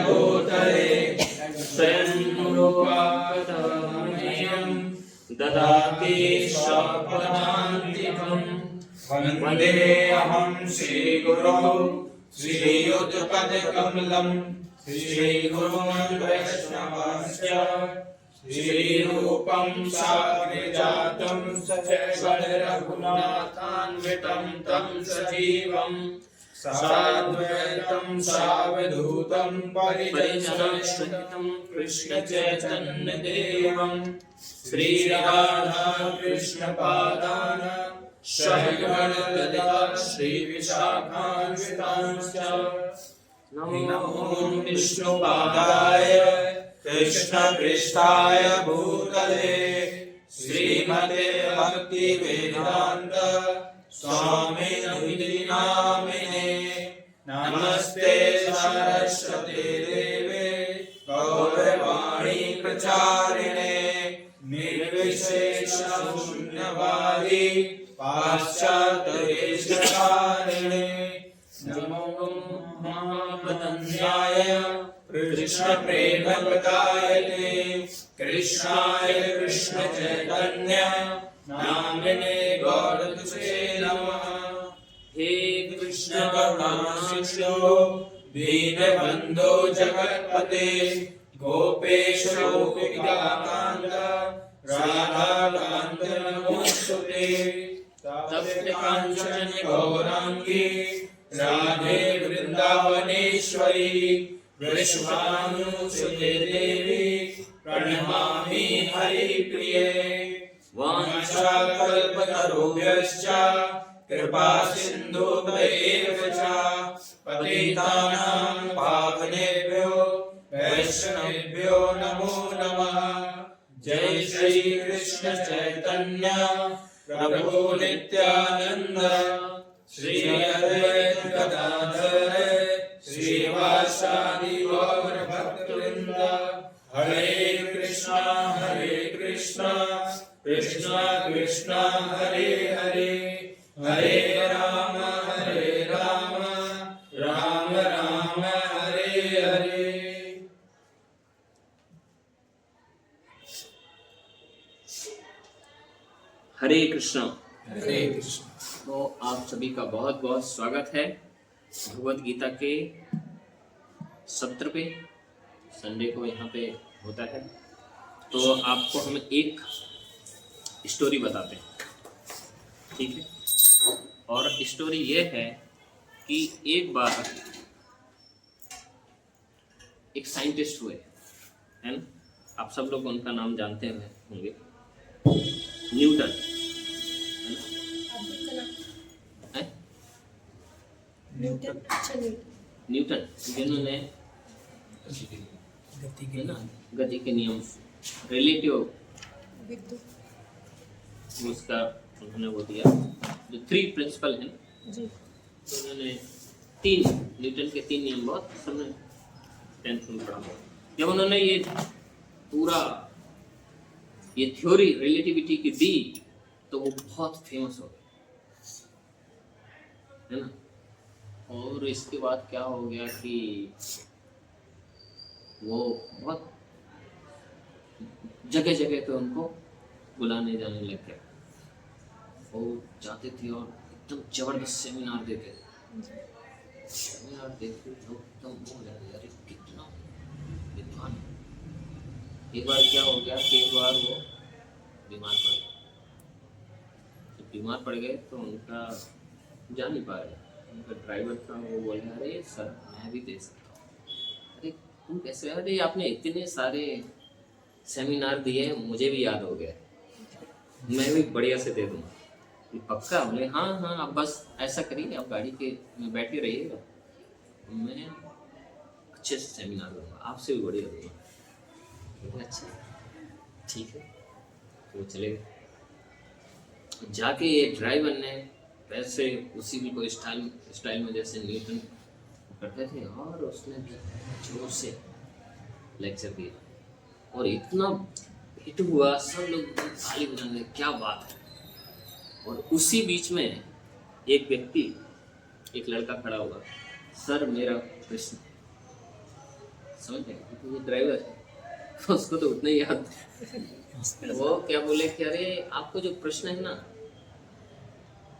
भूतले स्वयंरूपाकथमह्यं ददाति स्वपदान्तिकं वन्देऽहं श्रीगुरौ श्रीयुतपदकमलं श्रीगुरून् वैष्णवांश्च श्रीरूपं साग्रजातं सचैव रघुनाथान्वितं तं सजीवं साद्वैतं सावधूतं परिजनसहितं कृष्णचैतन्यदेवं श्रीराधा कृष्णपादान् सहगणललिता श्रीविशाखान्वितांश्च नमो विष्णुपादाय कृष्णपृष्ठाय भूतले श्रीमते भक्तिवेदान्त स्वामिने नामिने नमस्ते सरस्वती देवे गौरवाणी प्रचारिणे निर्विशेष शून्यवादी पाश्चात्यदेशकारिणे नमो महावदन्याय कृष्ण प्रेम प्रदायते कृष्णाय कृष्ण चैतन्य नामिने गौरतुसे नमः। हे कृष्ण करुणा सिंधु दीनबन्धो जगत्पते गोपेश गोपिकाकान्त राधाकान्त नमोस्तुते तप्त काञ्चन गौरांगी राधे वृंदावनेश्वरी वृषभानुसुते देवी प्रणमामि हरिप्रिये वाञ्छाकल्पतरुभ्यश्च कृपा सिन्धुभ्यैव च पतितानां पावनेभ्यो वैष्णवेभ्यो नमो नमः। जय श्री कृष्ण चैतन्य प्रभु नित्यानंद श्री अद्वैत गदाधर श्रीवासादि गौर भक्तवृंद। हरे कृष्णा कृष्णा कृष्णा हरे हरे हरे राम राम राम हरे हरे। हरे कृष्णा। हरे कृष्ण। तो आप सभी का बहुत बहुत स्वागत है भगवत गीता के सत्र पे। संडे को यहाँ पे होता है। तो आपको हम एक स्टोरी बताते हैं, ठीक है। और स्टोरी ये है कि एक बार एक साइंटिस्ट हुए, है ना। आप सब लोग उनका नाम जानते होंगे, न्यूटन। न्यूटन जिन्होंने गति के नियम, रिलेटिव उसका उन्होंने वो दिया, जो 3 प्रिंसिपल हैं जी। तो उन्होंने 3 न्यूटन के 3 नियम बहुत सबने 10th में पढ़ा। जब उन्होंने ये पूरा ये थ्योरी रिलेटिविटी की दी तो वो बहुत फेमस हो गई, है ना। और इसके बाद क्या हो गया कि वो बहुत जगह जगह पे उनको बुलाने जाने लग गए। वो जाते थे और एकदम जबरदस्त सेमिनार देते थे। सेमिनार देखते लोग एकदम हो जाते, अरे कितना विद्वान। एक बार क्या हो गया कि एक बार वो बीमार पड़ गए। जब बीमार पड़ गए तो उनका जा नहीं पा रहे, उनका ड्राइवर था, वो बोले अरे सर मैं भी दे सकता हूँ। अरे तुम कैसे? अरे आपने इतने सारे सेमिनार दिए, मुझे भी याद हो गया, मैं भी बढ़िया से दे दूँगा। पक्का? बोले हाँ आप बस ऐसा करिए, आप गाड़ी के में बैठे रहिएगा, मैं अच्छे से सेमिनार दूँगा, आपसे भी बढ़िया दूँगा। अच्छा ठीक है। तो चले गए। जाके ये ड्राइवर ने वैसे उसी भी कोई स्टाइल में जैसे न्यूटन करते थे, और उसने भी जोर से लेक्चर दिया और इतना हिट हुआ, सब लोग ताली बजाने, क्या बात है। और उसी बीच में एक व्यक्ति, एक लड़का खड़ा हुआ, सर मेरा प्रश्न। समझ गए? तो ये ड्राइवर है, तो उसको तो उतना ही याद। वो क्या बोले कि अरे आपको जो प्रश्न है ना,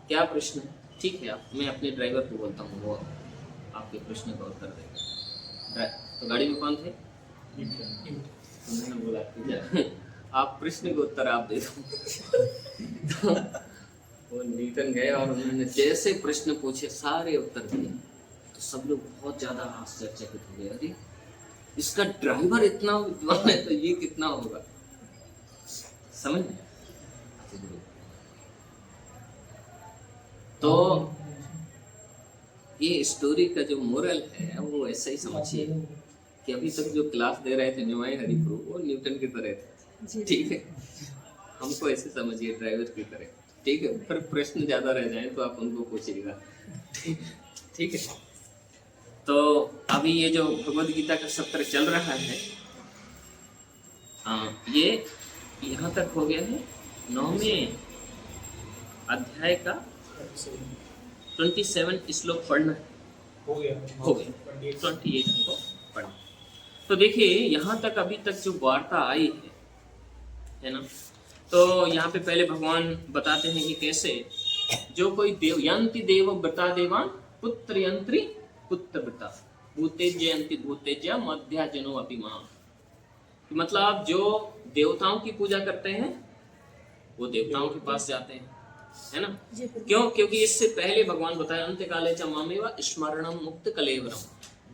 क्या प्रश्न है, ठीक है आप, मैं अपने ड्राइवर को बोलता हूँ, वो आपके प्रश्न का उत्तर देगा। तो गाड़ी में कौन थे? तो मैंने बोला कि आप प्रश्न का उत्तर आप दे दो। तो वो न्यूटन गए और उन्होंने जैसे प्रश्न पूछे सारे उत्तर दिए, तो सब लोग बहुत ज्यादा आश्चर्यचकित हो गए, अरे इसका ड्राइवर इतना विद्वान है तो ये कितना होगा, समझ में? तो ये स्टोरी का जो मोरल है वो ऐसा ही समझिए कि अभी तक जो क्लास दे रहे थे निमाई हरिप्रभु, वो न्यूटन की तरह थे, ठीक है? हमको ऐसे समझिए ड्राइवर की तरह, ठीक है? फिर प्रश्न ज्यादा रह जाए तो आप उनको पूछिएगा, ठीक है? तो अभी ये जो भगवद गीता का सत्र चल रहा है, ये यहाँ तक हो गया है 9वें अध्याय का 27 श्लोक पढ़ना है, हो गया 28 हमको पढ़ना। तो देखिए यहाँ तक अभी तक जो वार्ता आई है ना, तो यहाँ पे पहले भगवान बताते हैं कि कैसे जो कोई देव यंति देव व्रता देवान पुत्र यंत्री पुत्र व्रता भूतेज्यंति भूतेज्य मध्या जनो अपि मां। मतलब जो देवताओं की पूजा करते हैं वो देवताओं के पास जाते हैं, है ना? क्यों? क्योंकि इससे पहले भगवान बताया अंत काले च मामेव स्मरणम मुक्त कलेवरम,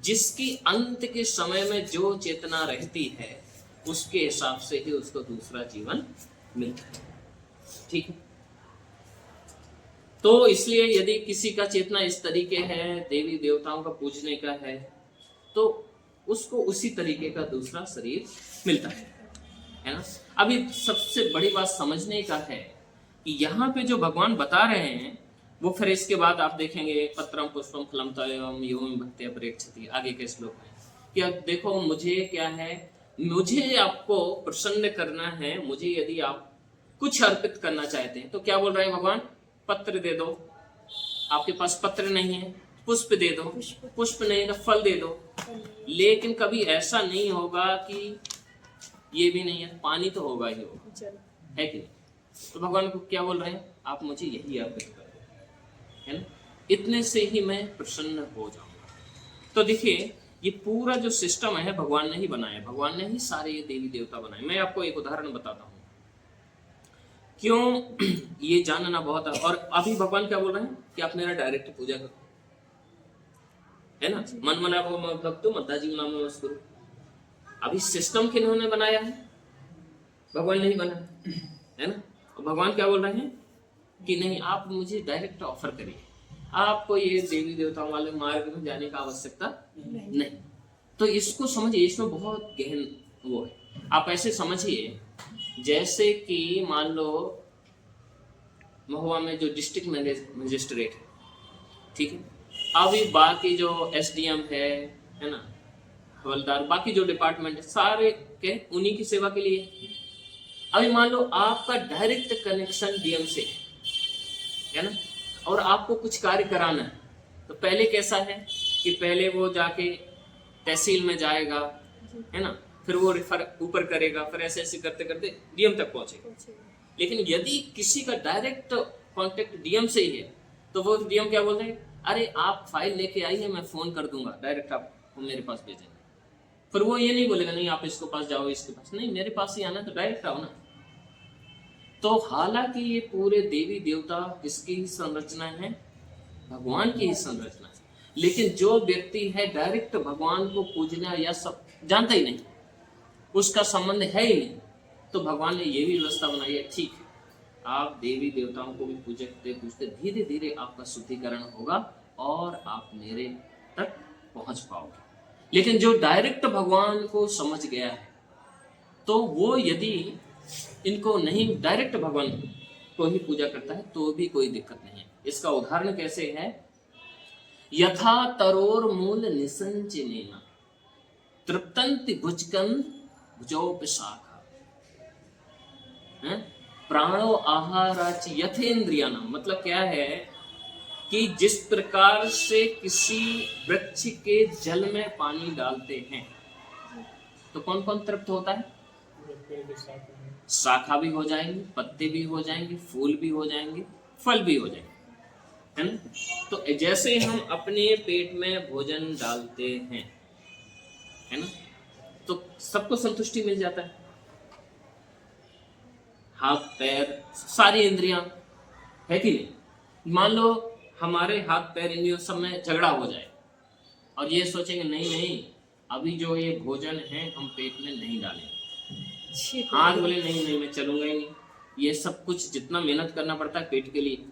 जिसकी अंत के समय में जो चेतना रहती है उसके हिसाब से ही उसको दूसरा जीवन मिलता है, ठीक है? तो इसलिए यदि किसी का चेतना इस तरीके है, देवी देवताओं का पूजने का है, तो उसको उसी तरीके का दूसरा शरीर मिलता है ना? अभी सबसे बड़ी बात समझने का है कि यहाँ पे जो भगवान बता रहे हैं वो फिर इसके बाद आप देखेंगे पत्रम पुष्पम फलम तयम योम भक्त्या प्रेक्षति, आगे के श्लोक में कि अब देखो मुझे क्या है, मुझे आपको प्रसन्न करना है, मुझे यदि आप कुछ अर्पित करना चाहते हैं तो क्या बोल रहे हैं भगवान? पत्र दे दो, आपके पास पत्र नहीं है पुष्प दे दो, पुष्प नहीं तो फल दे दो। लेकिन कभी ऐसा नहीं होगा कि ये भी नहीं है, पानी तो होगा ही होगा, है कि नहीं? तो भगवान को क्या बोल रहे हैं? आप मुझे यही अर्पित करो, है ना? इतने से ही मैं प्रसन्न हो जाऊंगा। तो देखिए ये पूरा जो सिस्टम है भगवान ने ही बनाया, भगवान ने ही सारे ये देवी देवता बनाए। मैं आपको एक उदाहरण बताता हूँ क्यों ये जानना बहुत है। और अभी भगवान क्या बोल रहे हैं कि आप मेरा डायरेक्ट पूजा करो, है ना? मन मना वो भक्तो मद्दा जीव नाम नमस्कुरु। अभी सिस्टम किन्होंने बनाया है? भगवान ने ही बनाया, है ना? और भगवान क्या बोल रहे हैं कि नहीं, आप मुझे डायरेक्ट ऑफर करिए, आपको ये देवी देवताओं वाले मार्ग में जाने का आवश्यकता नहीं। तो इसको समझिए, इसमें बहुत गहन वो है। आप ऐसे समझिए जैसे कि मान लो महुआ में जो डिस्ट्रिक्ट मजिस्ट्रेट है, ठीक है, अभी बाकी जो एसडीएम है ना, हवलदार, बाकी जो डिपार्टमेंट है सारे के उन्हीं की सेवा के लिए। अभी मान लो आपका डायरेक्ट कनेक्शन डीएम से है ना, और आपको कुछ कार्य कराना है, तो पहले कैसा है कि पहले वो जाके तहसील में जाएगा, है ना, फिर वो रिफर ऊपर करेगा, फिर ऐसे ऐसे करते करते डीएम तक पहुंचेगा। लेकिन यदि किसी का डायरेक्ट कांटेक्ट डीएम से ही है तो वो डीएम क्या बोलते हैं, अरे आप फाइल लेके आइए, मैं फोन कर दूंगा, डायरेक्ट आपको मेरे पास भेजेंगे। फिर वो ये नहीं बोलेगा नहीं आप इसके पास जाओ, इसके पास नहीं, मेरे पास ही आना, तो डायरेक्ट आओ ना। तो हालांकि ये पूरे देवी देवता किसकी ही संरचना है? भगवान की ही संरचना है। लेकिन जो व्यक्ति है डायरेक्ट भगवान को पूजना या सब जानता ही नहीं, उसका संबंध है ही नहीं, तो भगवान ने ये भी व्यवस्था बनाई है, ठीक है आप देवी देवताओं को भी पूजते पूजते धीरे धीरे आपका शुद्धिकरण होगा और आप मेरे तक पहुंच पाओगे। लेकिन जो डायरेक्ट भगवान को समझ गया है तो वो यदि इनको नहीं डायरेक्ट भगवान को ही पूजा करता है तो भी कोई दिक्कत नहीं है। इसका उदाहरण कैसे है? यथा तरोर मूल निसंचनेन तृप्तन्ति भुजकन भुजोपशाखा प्राणो आहाराच यथेन्द्रियाणाम। मतलब क्या है कि जिस प्रकार से किसी वृक्ष के जल में पानी डालते हैं तो कौन कौन तृप्त होता है? पूरे पेड़ के साथ में शाखा भी हो जाएंगे, पत्ते भी हो जाएंगे, फूल भी हो जाएंगे, फल भी हो जाएंगे, है ना। तो जैसे हम अपने पेट में भोजन डालते हैं, है ना, तो सबको संतुष्टि मिल जाता है। हाथ पैर सारी इंद्रियां, है कि नहीं। मान लो हमारे हाथ पैर इंद्रियों सब में झगड़ा हो जाए और ये सोचेंगे नहीं नहीं अभी जो ये भोजन है हम पेट में नहीं डालेंगे, हाथ बोले नहीं नहीं मैं चलूंगा ही नहीं, ये सब कुछ जितना मेहनत करना पड़ता है पेट के लिए,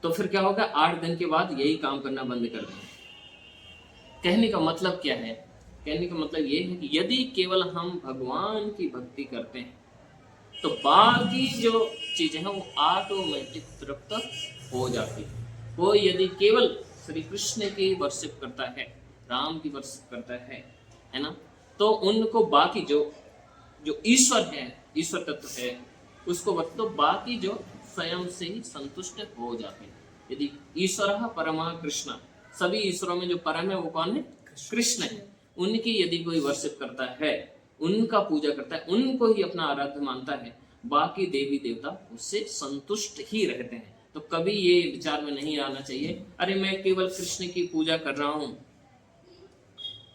तो फिर क्या होगा, 8 दिन के बाद यही काम करना बंद कर देंगे। कहने का मतलब क्या है? कहने का मतलब ये है कि यदि केवल हम भगवान की भक्ति करते हैं तो बाकी जो चीजें हैं वो ऑटोमेटिक तृप्त हो जाती है। वो यदि केवल श्री कृष्ण की वर्शिप करता है, राम की वर्शिप करता है ना, तो उनको बाकी जो जो ईश्वर है, ईश्वर तत्व है, उसको वक्त तो बाकी जो स्वयं से ही संतुष्ट हो जाते हैं। यदि ईश्वर परमा कृष्ण, सभी ईश्वरों में जो परम है वो कौन है? कृष्ण है। उनकी यदि कोई वर्शिप करता है, उनका पूजा करता है, उनको ही अपना आराध्य मानता है, बाकी देवी देवता उससे संतुष्ट ही रहते हैं। तो कभी ये विचार में नहीं आना चाहिए अरे मैं केवल कृष्ण की पूजा कर रहा हूं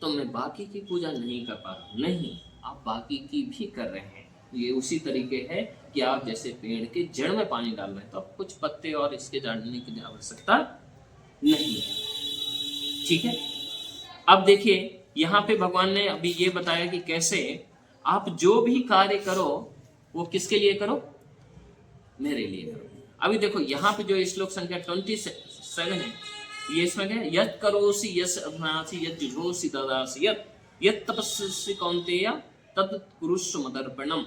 तो मैं बाकी की पूजा नहीं कर पा रहा हूं। नहीं, आप बाकी की भी कर रहे हैं। ये उसी तरीके है कि आप जैसे पेड़ के जड़ में पानी डाल रहे हैं तो आप कुछ पत्ते और इसके डालने की आवश्यकता नहीं है। ठीक है। अब देखिए यहाँ पे भगवान ने अभी ये बताया कि कैसे आप जो भी कार्य करो वो किसके लिए करो? मेरे लिए करो। अभी देखो यहाँ पे जो श्लोक संख्या 27 है, ये इसमें क्या है? यत् करोसि यस् अभ्नासि यत् जुहोसि ददासि यत् तपस्यसि कौन्तेय तत् कुरुष्व मदर्पणम।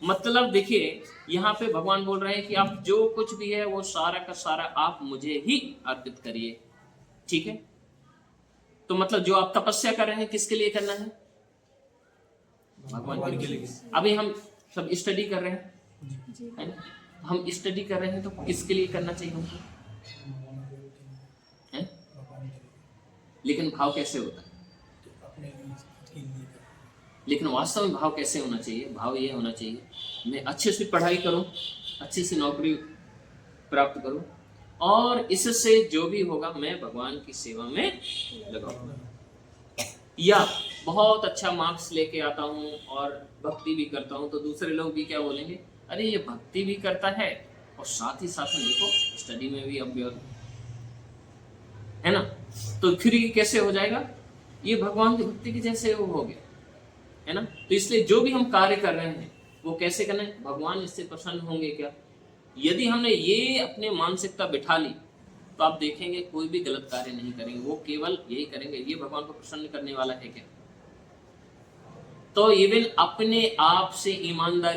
मतलब देखिए यहाँ पे भगवान बोल रहे हैं कि आप जो कुछ भी है वो सारा का सारा आप मुझे ही अर्पित करिए। ठीक है। तो मतलब जो आप तपस्या कर रहे हैं किसके लिए करना है? भगवान के लिए। अभी हम सब स्टडी कर रहे हैं, है ना? हम स्टडी कर रहे हैं तो किसके लिए करना चाहिए हमको? है? लेकिन भाव कैसे होता है? लेकिन वास्तव में भाव कैसे होना चाहिए? भाव ये होना चाहिए मैं अच्छे से पढ़ाई करूं, अच्छे से नौकरी प्राप्त करूं और इससे जो भी होगा मैं भगवान की सेवा में लगाऊंगा। या बहुत अच्छा मार्क्स लेके आता हूं और भक्ति भी करता हूं तो दूसरे लोग भी क्या बोलेंगे, अरे ये भक्ति भी करता है और साथ ही साथ में देखो स्टडी में भी अभ्यस्त है ना। तो फिर ये कैसे हो जाएगा? ये भगवान की भक्ति के जैसे वो हो गया, है ना। तो इसलिए जो भी हम कार्य कर रहे हैं वो कैसे करना है? भगवान इससे प्रसन्न होंगे क्या? यदि हमने ये अपने मानसिकता बिठा ली तो आप देखेंगे कोई भी गलत कार्य नहीं करेंगे, वो केवल यही करेंगे ये भगवान को प्रसन्न करने वाला है क्या। तो इवन अपने आप से ईमानदार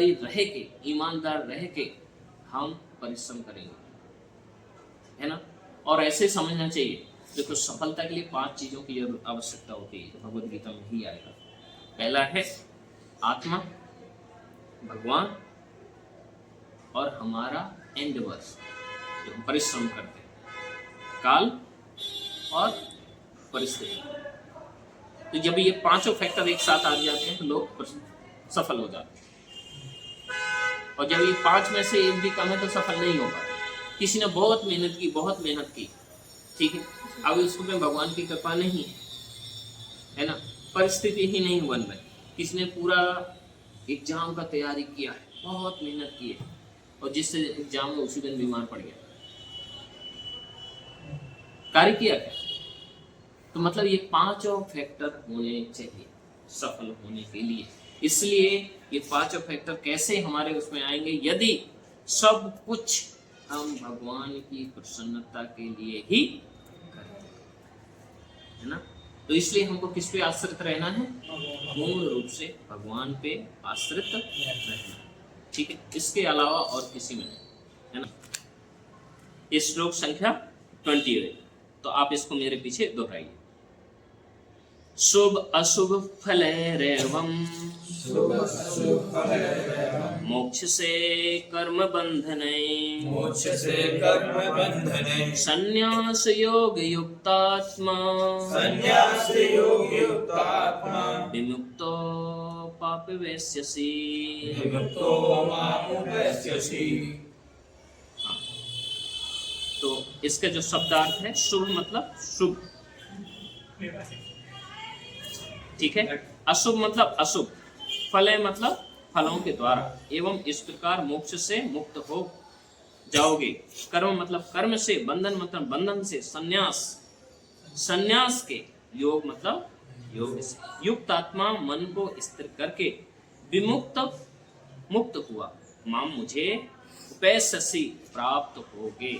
रह के हम परिश्रम करेंगे, है ना। और ऐसे समझना चाहिए देखो सफलता के लिए 5 चीजों की आवश्यकता होती है, तो भगवद गीता में ही आएगा। पहला है आत्मा, भगवान और हमारा एंडवर्स जो हम परिश्रम करते हैं, काल और परिस्थिति। तो जब ये 5 फैक्टर एक साथ आ जाते हैं तो लोग सफल हो जाते हैं। और जब ये 5 में से एक भी कम है तो सफल नहीं हो पाते। किसी ने बहुत मेहनत की, ठीक है, अब उसमें भगवान की कृपा नहीं है ना, परिस्थिति ही नहीं बन रही। किसी ने पूरा एग्जाम का तैयारी किया है, बहुत मेहनत की है और जिससे एग्जाम में उसी दिन बीमार पड़ गया, कार्य किया क्या? तो मतलब ये 5 फैक्टर होने चाहिए सफल होने के लिए। इसलिए ये 5 फैक्टर कैसे हमारे उसमें आएंगे? यदि सब कुछ हम भगवान की प्रसन्नता के लिए ही करें, है ना। तो इसलिए हमको किस पे आश्रित रहना है? पूर्ण रूप से भगवान पे आश्रित रहना, ठीक है। इसके अलावा और किसी में नहीं, है ना। ये श्लोक संख्या 20 है, तो आप इसको मेरे पीछे दोहराइए। शुभ अशुभ फलैरेवं मोक्ष से कर्म बंधने संन्यास योग युक्तात्मा विमुक्तो पापवेश्यसि। विमुक्तो मामुपैस्यसि। हाँ, तो इसका जो शब्दार्थ है शुभ मतलब शुभ, ठीक है। अशुभ मतलब अशुभ, फल मतलब फलों के द्वारा, एवं इस प्रकार मोक्ष से मुक्त हो जाओगे। कर्म मतलब कर्म से, बंधन मतलब बंधन से, संन्यास संन्यास के, योग मतलब योग से, युक्त आत्मा मन को स्थिर करके विमुक्त मुक्त हुआ, माम मुझे उपैस्यसि प्राप्त होगे।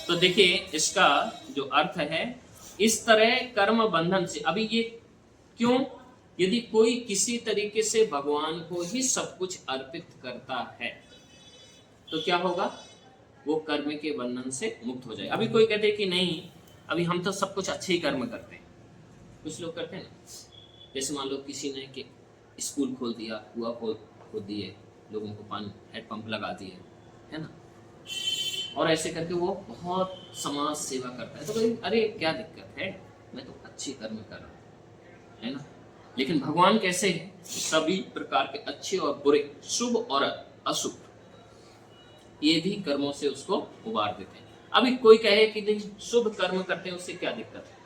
तो देखिए इसका जो अर्थ है, इस तरह कर्म बंधन से, अभी ये क्यों, यदि कोई किसी तरीके से भगवान को ही सब कुछ अर्पित करता है तो क्या होगा, वो कर्म के बंधन से मुक्त हो जाए। अभी कोई कहते कि नहीं, अभी हम तो सब कुछ अच्छे ही कर्म करते हैं, कुछ लोग करते हैं ना, जैसे मान लो किसी ने कि स्कूल खोल दिया, कुआं खोद दिए, लोगों को पानी हैंडपंप लगा दिए, है ना, और ऐसे करके वो बहुत समाज सेवा करता है, तो भाई अरे क्या दिक्कत है, मैं तो अच्छे कर्म कर रहा हूँ, है ना। लेकिन भगवान कैसे है, सभी प्रकार के अच्छे और बुरे, शुभ और अशुभ, ये भी कर्मों से उसको उबार देते हैं। अभी कोई कहे कि नहीं शुभ कर्म करते हैं उससे क्या दिक्कत है,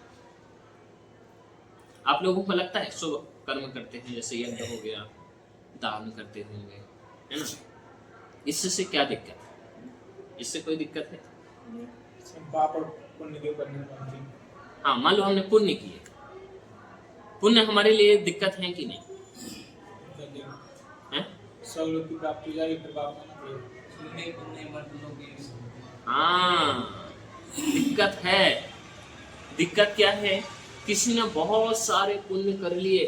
आप लोगों को लगता है शुभ कर्म करते हैं जैसे यज्ञ हो गया, दान करते होंगे, है ना, इससे क्या दिक्कत है, इससे कोई दिक्कत है? पाप और पुण्य के ऊपर निर्भर करती है। हाँ, मान लो हमने पुण्य किए, पुण्य हमारे लिए दिक्कत है कि नहीं है? सब लोग की प्राप्ति हो जाएगी, फिर पाप करना पड़ेगा। हाँ, दिक्कत है। दिक्कत क्या है, किसी ने बहुत सारे पुण्य कर लिए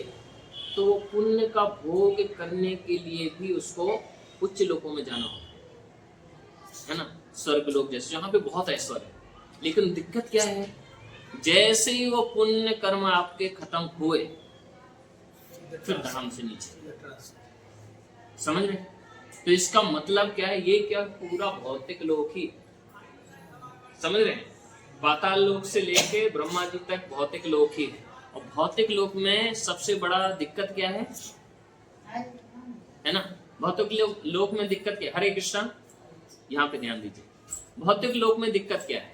तो वो पुण्य का भोग करने के लिए भी उसको उच्च लोकों में जाना होता है ना, स्वर्ग लोक जैसे, जहाँ पे बहुत ऐश्वर्य है। लेकिन दिक्कत क्या है, जैसे ही वो पुण्य कर्म आपके खत्म हुए फिर धर्म से नीचे, समझ रहे? तो इसका मतलब क्या है, ये क्या पूरा भौतिक लोक ही, समझ रहे हैं, पाताल लोक से लेके ब्रह्मा जी तक भौतिक लोक ही है। और भौतिक लोक में सबसे बड़ा दिक्कत क्या है ना, भौतिक लोक में दिक्कत क्या है? हरे कृष्णा, यहाँ पे ध्यान दीजिए, भौतिक लोक में दिक्कत क्या है?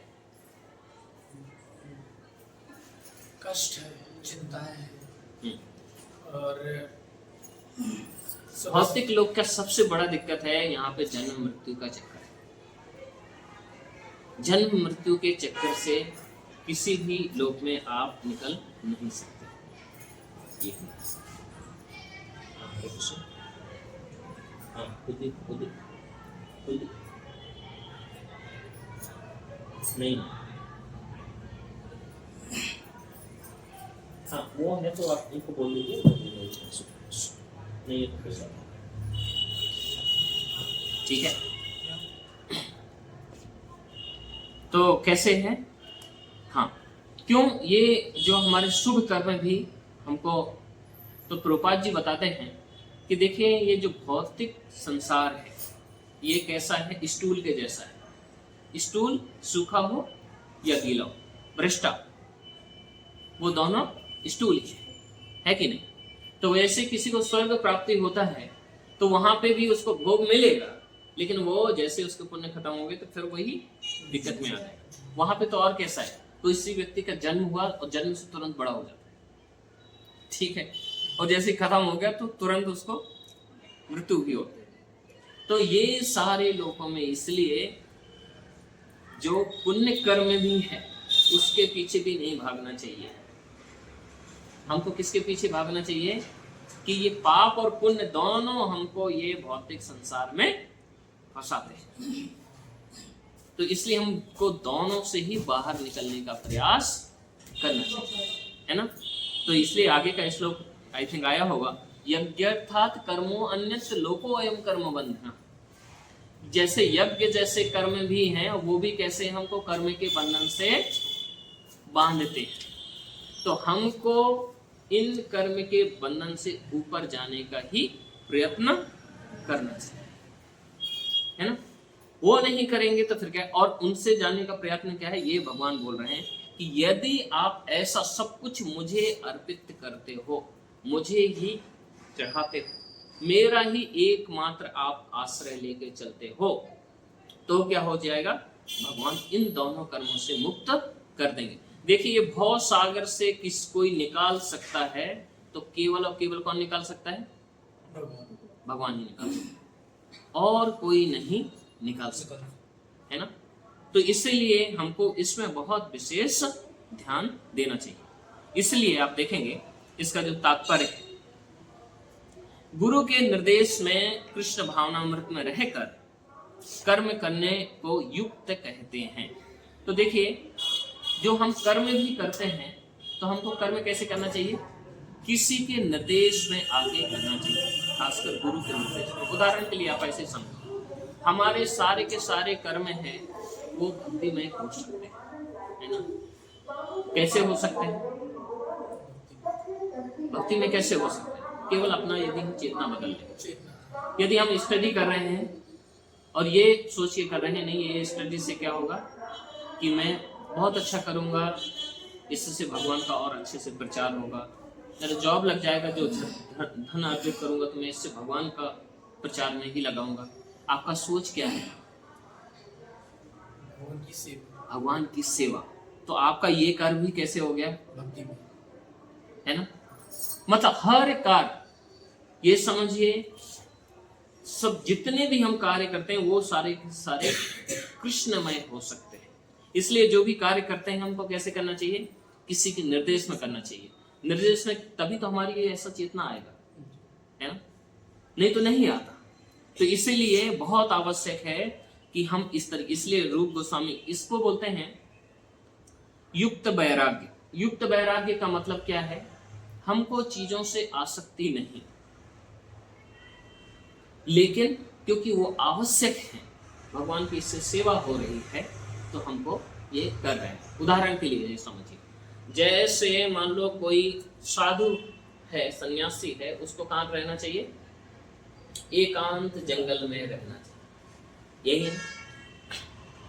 कष्ट है, चिंता है, और भौतिक लोक का सबसे बड़ा दिक्कत है यहाँ पे जन्म मृत्यु का चक्कर है। जन्म मृत्यु के चक्कर से किसी भी लोक में आप निकल नहीं सकते। नहीं, हाँ वो है तो आप इनको बोल दीजिए, नहीं ठीक है। तो कैसे है, हाँ, क्यों ये जो हमारे शुभ कर्म भी हमको, तो प्रभुपाद जी बताते हैं कि देखिए ये जो भौतिक संसार है ये कैसा है, स्टूल के जैसा है। स्टूल सूखा हो या गीला हो, भ्रष्टा, वो दोनों स्टूल ही है कि नहीं। तो वैसे किसी को स्वर्ग प्राप्ति होता है तो वहां पे भी उसको भोग मिलेगा, लेकिन वो जैसे उसके पुण्य खत्म हो गए तो फिर वही दिक्कत में आ जाएगा। वहां पे तो और कैसा है, तो इसी व्यक्ति का जन्म हुआ और जन्म से तुरंत बड़ा हो जाता है, ठीक है, और जैसे खत्म हो गया तो तुरंत उसको मृत्यु भी होती है। तो ये सारे लोगों में इसलिए जो पुण्य कर्म भी है उसके पीछे भी नहीं भागना चाहिए। हमको किसके पीछे भागना चाहिए कि ये पाप और पुण्य दोनों हमको ये भौतिक संसार में फंसाते हैं। तो इसलिए हमको दोनों से ही बाहर निकलने का प्रयास करना चाहिए, है ना। तो इसलिए आगे का श्लोक आई थिंक आया होगा, यज्ञार्थात कर्मो अन्यत्र लोको अयम कर्म बंधना। जैसे यज्ञ जैसे कर्म भी हैं, वो भी कैसे हमको कर्म के बंधन से बांधते हैं। तो हमको इन कर्म के बंधन से ऊपर जाने का ही प्रयत्न करना चाहिए, है ना। वो नहीं करेंगे तो फिर क्या, और उनसे जाने का प्रयत्न क्या है, ये भगवान बोल रहे हैं कि यदि आप ऐसा सब कुछ मुझे अर्पित करते हो, मुझे ही चढ़ाते हो, मेरा ही एकमात्र आप आश्रय लेके चलते हो, तो क्या हो जाएगा? भगवान इन दोनों कर्मों से मुक्त कर देंगे। देखिए, ये भव सागर से किस कोई निकाल सकता है, तो केवल और केवल कौन निकाल सकता है? भगवान ही निकाल सकता है, और कोई नहीं निकाल सकता, है ना। तो इसलिए हमको इसमें बहुत विशेष ध्यान देना चाहिए। इसलिए आप देखेंगे इसका जो तात्पर्य है, गुरु के निर्देश में कृष्ण भावनामृत में रहकर कर्म करने को युक्त कहते हैं। तो देखिए, जो हम कर्म भी करते हैं, तो हमको कर्म कैसे करना चाहिए? किसी के निर्देश में आगे करना चाहिए, खासकर गुरु के निर्देश में। उदाहरण के लिए आप ऐसे समझो, हमारे सारे के सारे कर्म हैं वो भक्तिमय हो सकते हैं, है ना। कैसे हो सकते हैं? भक्ति में कैसे हो सकते हैं? केवल अपना यदि हम चेतना बदल लें। यदि हम स्टडी कर रहे हैं और ये सोच के कर रहे हैं, नहीं ये स्टडी से क्या होगा कि मैं बहुत अच्छा करूंगा, इससे भगवान का और अच्छे से प्रचार होगा, मेरा जॉब लग जाएगा, जो धन अर्जित करूंगा तो मैं इससे भगवान का प्रचार में ही लगाऊंगा। आपका सोच क्या है? भगवान की सेवा। तो आपका ये कार्य भी कैसे हो गया? भक्ति में, है ना। मतलब हर कार्य, ये समझिए, सब जितने भी हम कार्य करते हैं वो सारे के सारे कृष्णमय हो सकते हैं। इसलिए जो भी कार्य करते हैं हमको कैसे करना चाहिए? किसी के निर्देश में करना चाहिए। निर्देश में तभी तो हमारी ऐसा चेतना आएगा, है ना, नहीं तो नहीं आता। तो इसीलिए बहुत आवश्यक है कि हम इस तरह, इसलिए रूप गोस्वामी इसको बोलते हैं युक्त वैराग्य। युक्त वैराग्य का मतलब क्या है? हमको चीजों से आसक्ति नहीं, लेकिन क्योंकि वो आवश्यक है, भगवान की इससे सेवा हो रही है, तो हमको ये कर रहे हैं। उदाहरण के लिए समझिए, जैसे मान लो कोई साधु है, सन्यासी है, उसको कहाँ रहना चाहिए? एकांत जंगल में रहना चाहिए, यही है।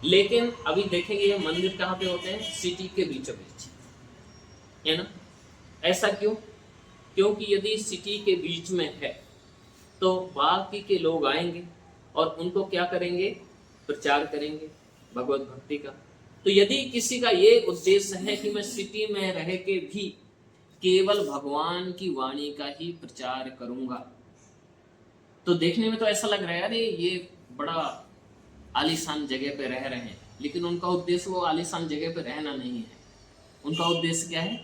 लेकिन अभी देखेंगे ये मंदिर कहाँ पे होते हैं? सिटी के बीचों बीच, है ना। ऐसा क्यों? क्योंकि यदि सिटी के बीच में है तो बाकी के लोग आएंगे और उनको क्या करेंगे? प्रचार करेंगे भगवत भक्ति का। तो यदि किसी का ये उद्देश्य है कि मैं सिटी में रह के भी केवल भगवान की वाणी का ही प्रचार करूंगा, तो देखने में तो ऐसा लग रहा है अरे ये बड़ा आलीशान जगह पे रह रहे हैं, लेकिन उनका उद्देश्य वो आलीशान जगह पे रहना नहीं है। उनका उद्देश्य क्या है?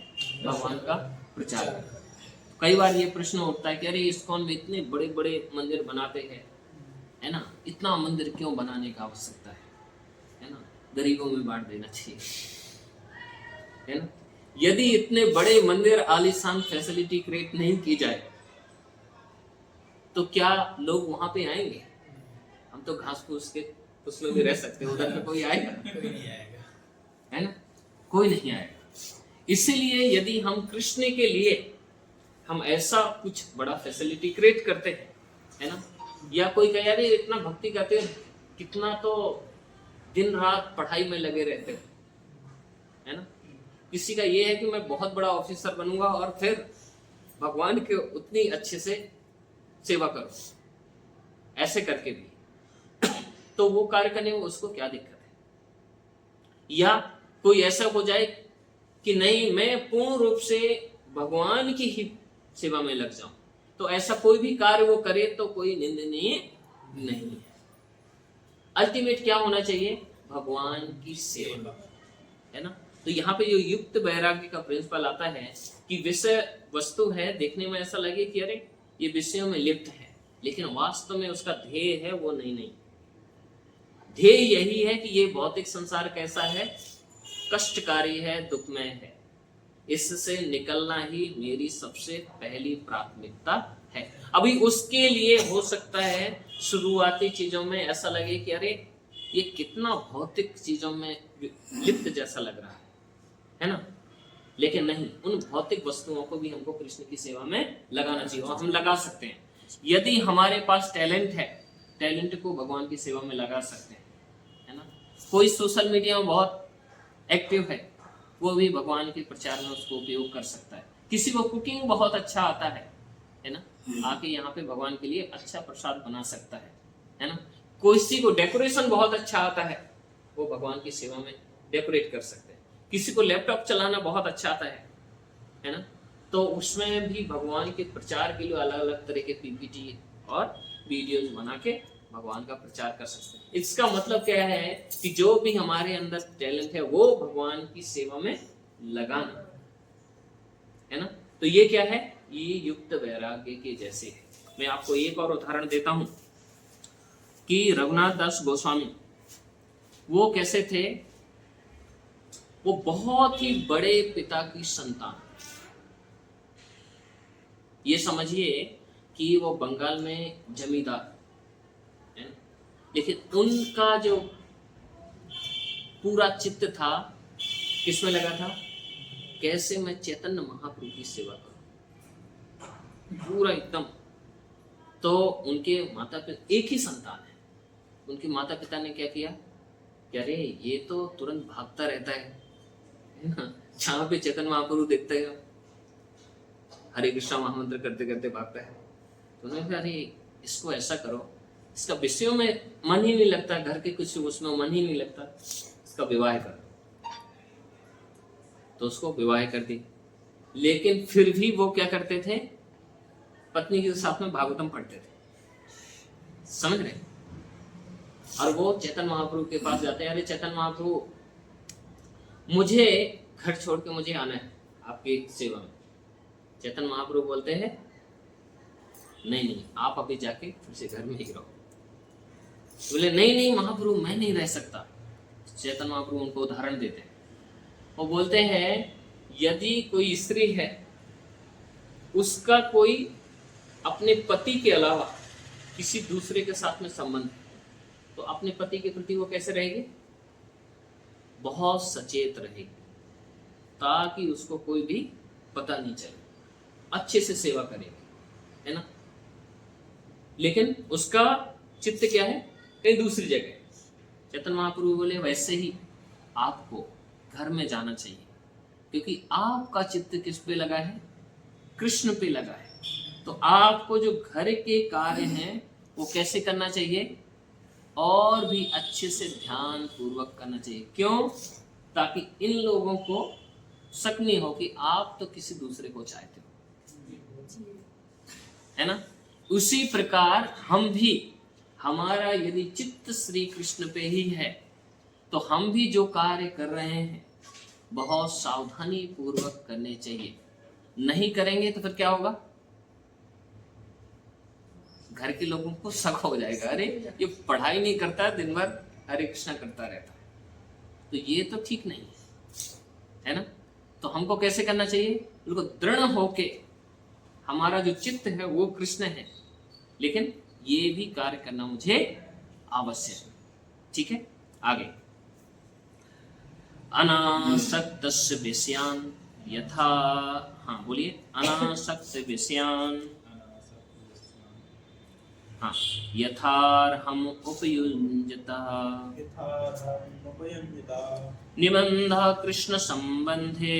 भगवान का प्रचार। कई बार ये प्रश्न उठता है कि अरे इस्कॉन में इतने बड़े बड़े मंदिर बनाते हैं, है ना, इतना मंदिर क्यों बनाने का आवश्यकता है ना, गरीबों में बांट देना चाहिए, है ना। यदि इतने बड़े मंदिर, आलीशान फैसिलिटी क्रिएट नहीं की जाए तो क्या लोग वहां पे आएंगे? हम तो घास फूस के उसमें भी रह सकते हैं, उधर पे कोई आएगा? कोई नहीं आएगा, है ना, कोई नहीं आएगा। इसीलिए यदि हम कृष्ण के लिए हम ऐसा कुछ बड़ा फैसिलिटी क्रिएट करते हैं, है ना, या कोई कहे यार इतना भक्ति करते हैं, कितना तो दिन रात पढ़ाई में लगे रहते हैं, है ना। किसी का ये है कि मैं बहुत बड़ा ऑफिसर बनूंगा और फिर भगवान के उतनी अच्छे से सेवा करूं, ऐसे करके भी तो वो कार्य करने में उसको क्या दिक्कत है? या कोई ऐसा हो जाए कि नहीं मैं पूर्ण रूप से भगवान की ही सेवा में लग जाऊं, तो ऐसा कोई भी कार्य वो करे तो कोई निंदनीय नहीं है। अल्टीमेट क्या होना चाहिए? भगवान की सेवा, है ना। तो यहाँ पे जो युक्त वैराग्य का प्रिंसिपल आता है कि विषय वस्तु है, देखने में ऐसा लगे कि अरे ये विषयों में लिप्त है, लेकिन वास्तव में उसका ध्येय है वो नहीं। ध्येय यही है कि ये भौतिक संसार कैसा है? कष्टकारी है, दुखमय है, इससे निकलना ही मेरी सबसे पहली प्राथमिकता है। अभी उसके लिए हो सकता है शुरुआती चीजों में ऐसा लगे कि अरे ये कितना भौतिक चीजों में लिप्त जैसा लग रहा है ना, लेकिन नहीं, उन भौतिक वस्तुओं को भी हमको कृष्ण की सेवा में लगाना चाहिए, और हम लगा सकते हैं। यदि हमारे पास टैलेंट है, टैलेंट को भगवान की सेवा में लगा सकते हैं, है ना। कोई सोशल मीडिया में बहुत एक्टिव है, वो भी भगवान के प्रचार में उसको उपयोग कर सकता है। किसी को कुकिंग बहुत अच्छा आता है ना, आके यहाँ पे भगवान के लिए अच्छा प्रसाद बना सकता है ना। किसी को डेकोरेशन बहुत अच्छा आता है, वो भगवान की सेवा में डेकोरेट कर सकते हैं। किसी को लैपटॉप चलाना बहुत अच्छा आता है ना, तो उसमें भी भगवान के प्रचार के लिए अलग अलग तरह के पीपीटी और वीडियोज बना के भगवान का प्रचार कर सकते हैं। इसका मतलब क्या है कि जो भी हमारे अंदर टैलेंट है वो भगवान की सेवा में लगाना है ना। तो ये क्या है, ये युक्त वैराग्य के जैसे है। मैं आपको एक और उदाहरण देता हूं कि रघुनाथ दास गोस्वामी वो कैसे थे। वो बहुत ही बड़े पिता की संतान, ये समझिए कि वो बंगाल में जमींदार है, लेकिन उनका जो पूरा चित्त था किसमें लगा था, कैसे मैं चैतन्य महाप्रभु की सेवा करूं, पूरा एकदम। तो उनके माता पिता एक ही संतान है, उनके माता पिता ने क्या किया कि अरे ये तो तुरंत भागता रहता है ना, जहां पे चैतन्य महाप्रभु देखते हैं हरे कृष्णा महामंत्र करते करते भागता है। तो उन्होंने कहा अरे इसको ऐसा करो, इसका विषयों में मन ही नहीं लगता, घर के कुछ उसमें मन ही नहीं लगता, इसका विवाह कर दो। तो उसको विवाह कर दी, लेकिन फिर भी वो क्या करते थे, पत्नी के साथ में भागवतम पढ़ते थे, समझ रहे। और वो चैतन्य महाप्रभु के पास जाते हैं, अरे चैतन्य महाप्रभु मुझे घर छोड़ के मुझे आना है आपकी सेवा में। चैतन्य महाप्रभु बोलते हैं नहीं आप अभी जाके फिर से घर में ही रहो। बोले नहीं महाप्रभु मैं नहीं रह सकता। चैतन्य महाप्रभु उनको उदाहरण देते हैं, वो बोलते हैं यदि कोई स्त्री है उसका कोई अपने पति के अलावा किसी दूसरे के साथ में संबंध, तो अपने पति के प्रति वो कैसे रहेगी, बहुत सचेत रहेगी ताकि उसको कोई भी पता नहीं चले, अच्छे से सेवा करेगी, है ना। लेकिन उसका चित्त क्या है, कहीं दूसरी जगह। चैतन्य महाप्रभु बोले वैसे ही आपको घर में जाना चाहिए, क्योंकि आपका चित्त किस पे लगा है, कृष्ण पे लगा है। तो आपको जो घर के कार्य हैं वो कैसे करना चाहिए, और भी अच्छे से ध्यान पूर्वक करना चाहिए। क्यों, ताकि इन लोगों को शक नहीं हो कि आप तो किसी दूसरे को चाहते हो, है ना। उसी प्रकार हम भी, हमारा यदि चित्त श्री कृष्ण पे ही है तो हम भी जो कार्य कर रहे हैं बहुत सावधानी पूर्वक करने चाहिए। नहीं करेंगे तो फिर क्या होगा, घर के लोगों को शक हो जाएगा, अरे ये पढ़ाई नहीं करता, दिन भर हरे कृष्णा करता रहता है, तो ये तो ठीक नहीं है ना। तो हमको कैसे करना चाहिए, बिल्कुल दृढ़ होके, हमारा जो चित्त है वो कृष्ण है, लेकिन ये भी कार्य करना मुझे आवश्यक है। ठीक है, आगे। अनासक्तस्य विषयान् यथा, हाँ बोलिए, अनासक्त विषयान् हाँ यथार्हम् उपयुञ्जतः निबन्धः कृष्ण संबंधे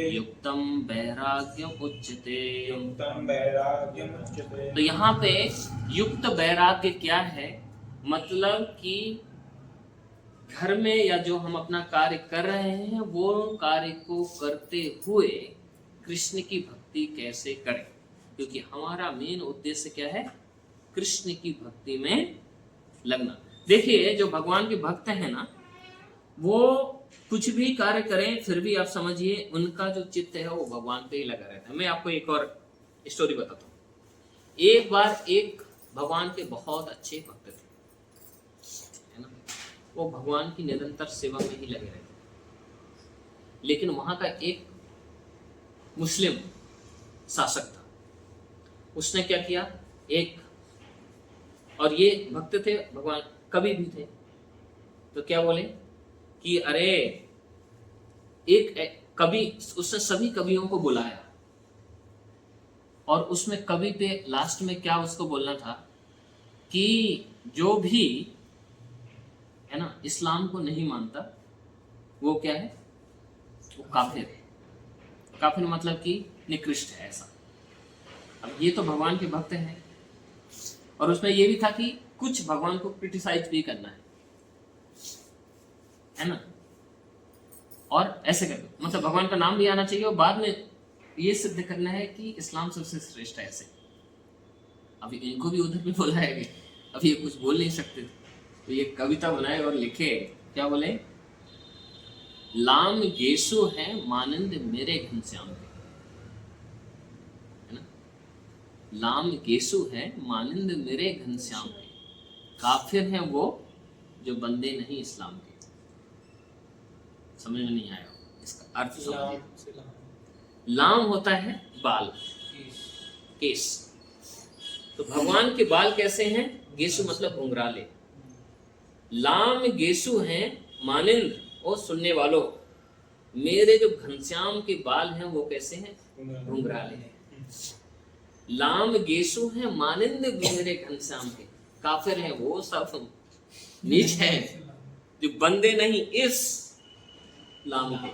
युक्तं वैराग्यम् उच्यते। तो यहाँ पे युक्त वैराग्य क्या है, मतलब कि घर में या जो हम अपना कार्य कर रहे हैं वो कार्य को करते हुए कृष्ण की भक्ति कैसे करें, क्योंकि हमारा मेन उद्देश्य क्या है, कृष्ण की भक्ति में लगना। देखिए जो भगवान के भक्त हैं ना, वो कुछ भी कार्य करें फिर भी आप समझिए उनका जो चित्त है वो भगवान पे ही लगा रहता है। मैं आपको एक और स्टोरी बताता हूँ। एक बार एक भगवान के बहुत अच्छे भक्त थे, है ना, वो भगवान की निरंतर सेवा में ही लगे रहते, लेकिन वहां का एक मुस्लिम शासक था। उसने क्या किया, एक, और ये भक्त थे भगवान, कवि भी थे, तो क्या बोले कि अरे एक कवि, उसने सभी कवियों को बुलाया और उसमें कवि पे लास्ट में क्या उसको बोलना था कि जो भी है ना इस्लाम को नहीं मानता वो क्या है? वो काफिर है। काफिर मतलब कि निकृष्ट है ऐसा। अब ये तो भगवान के भक्त हैं, और उसमें ये भी था कि कुछ भगवान को क्रिटिसाइज भी करना है ना, और ऐसे करके मतलब भगवान का नाम भी आना चाहिए, और बाद में ये सिद्ध करना है कि इस्लाम सबसे श्रेष्ठ है ऐसे। अभी इनको भी उधर भी बोलाया गया, अभी ये कुछ बोल नहीं सकते थे, तो ये कविता बनाए और लिखे, क्या बोले? लाम गेसु है मानंद मेरे घनश्याम के, है ना? लाम गेसु है मानंद मेरे घनश्याम के, काफिर हैं वो जो बंदे नहीं इस्लाम के। समझ में नहीं आया इसका अर्थ? समझिए, लाम होता है बाल, केस। तो भगवान के बाल कैसे हैं? गेसु मतलब घुंघराले। लाम गेसु हैं मानिंद, और सुनने वालों, मेरे जो घनश्याम के बाल हैं वो कैसे हैं? घुंघराले हैं। लाम गेसु हैं मानिंद मेरे घनश्याम के, काफिर हैं वो सब नीच है जो बंदे नहीं इस लाम के,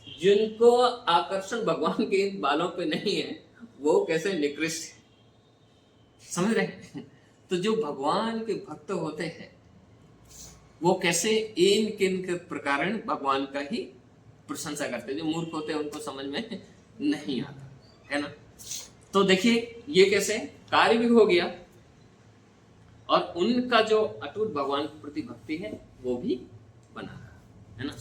जिनको आकर्षण भगवान के इन बालों पे नहीं है, वो कैसे निकृष्ट है। समझ रहे हैं? तो जो भगवान के भक्त होते हैं वो कैसे इन किन के प्रकार भगवान का ही प्रशंसा करते हैं। जो मूर्ख होते हैं उनको समझ में नहीं आता, है ना। तो देखिए ये कैसे कार्य भी हो गया, और उनका जो अटूट भगवान के प्रति भक्ति है वो भी बना रहा, है ना।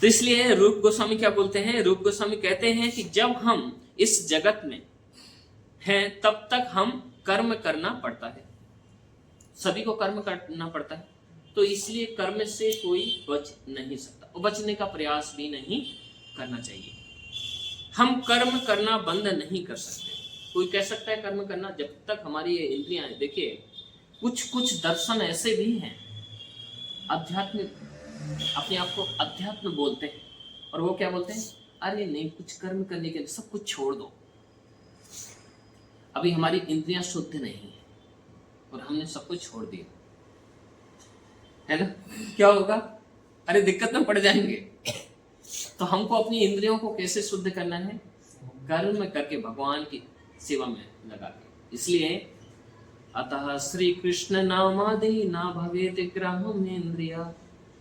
तो इसलिए रूप गोस्वामी क्या बोलते हैं? रूप गोस्वामी कहते हैं कि जब हम इस जगत में हैं तब तक हम कर्म करना पड़ता है, सभी को कर्म करना पड़ता है, तो इसलिए कर्म से कोई बच नहीं सकता, और बचने का प्रयास भी नहीं करना चाहिए। हम कर्म करना बंद नहीं कर सकते। कोई कह सकता है कर्म करना, जब तक हमारी ये इंद्रियां हैं। देखिए कुछ कुछ दर्शन ऐसे भी हैं, अध्यात्म, अपने आप को अध्यात्म बोलते हैं, और वो क्या बोलते हैं? अरे नहीं, कुछ कर्म करने के लिए सब कुछ छोड़ दो। अभी हमारी इंद्रियां शुद्ध नहीं है और हमने सब कुछ छोड़ दिया, है ना, क्या होगा? अरे दिक्कत में पड़ जाएंगे। तो हमको अपनी इंद्रियों को कैसे शुद्ध करना है? कर्म करके, भगवान की सेवा में लगा के। इसलिए अतः श्री कृष्ण नामादि ना भवेत ग्राह्यम इंद्रिया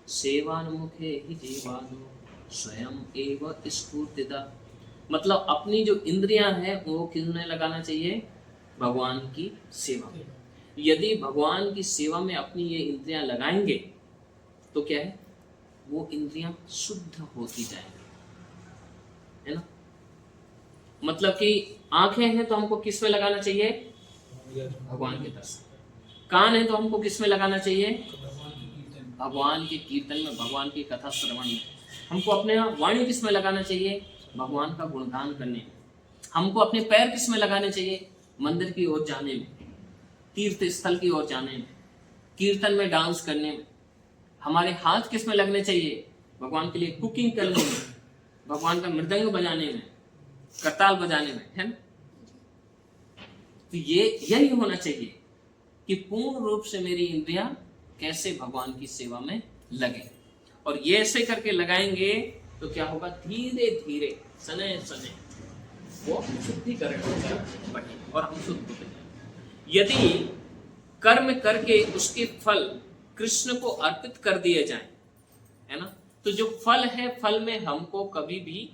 सेवान्मुखे ही जीवानो स्वयं एव स्फूर्तिदा। मतलब अपनी जो इंद्रियां हैं वो किसमें लगाना चाहिए? भगवान की सेवा में। यदि भगवान की सेवा में अपनी ये इंद्रियां लगाएंगे तो क्या है? वो इंद्रियां शुद्ध होती जाएंगी, है ना। मतलब कि आंखें हैं तो हमको किस में लगाना चाहिए? भगवान के दर्शन। कान है तो हमको किस में लगाना चाहिए? भगवान के कीर्तन में, भगवान की कथा श्रवण में। हमको अपने वाणी किस में लगाना चाहिए? भगवान का गुणगान करने में। हमको अपने पैर किस में लगाने चाहिए? मंदिर की ओर जाने में, तीर्थ स्थल की ओर जाने में, कीर्तन में, डांस करने में। हमारे हाथ किस में लगने चाहिए? भगवान के लिए कुकिंग करने में, भगवान का मृदंग बजाने में, करताल बजाने में, है ना। तो ये यही होना चाहिए कि पूर्ण रूप से मेरी इंद्रियां कैसे भगवान की सेवा में लगे, और ये ऐसे करके लगाएंगे तो क्या होगा? धीरे धीरे सने सने वो शुद्धिकरण बढ़े और हम शुद्ध होते हैं। यदि कर्म करके उसके फल कृष्ण को अर्पित कर दिए जाएं, है ना, तो जो फल है, फल में हमको कभी भी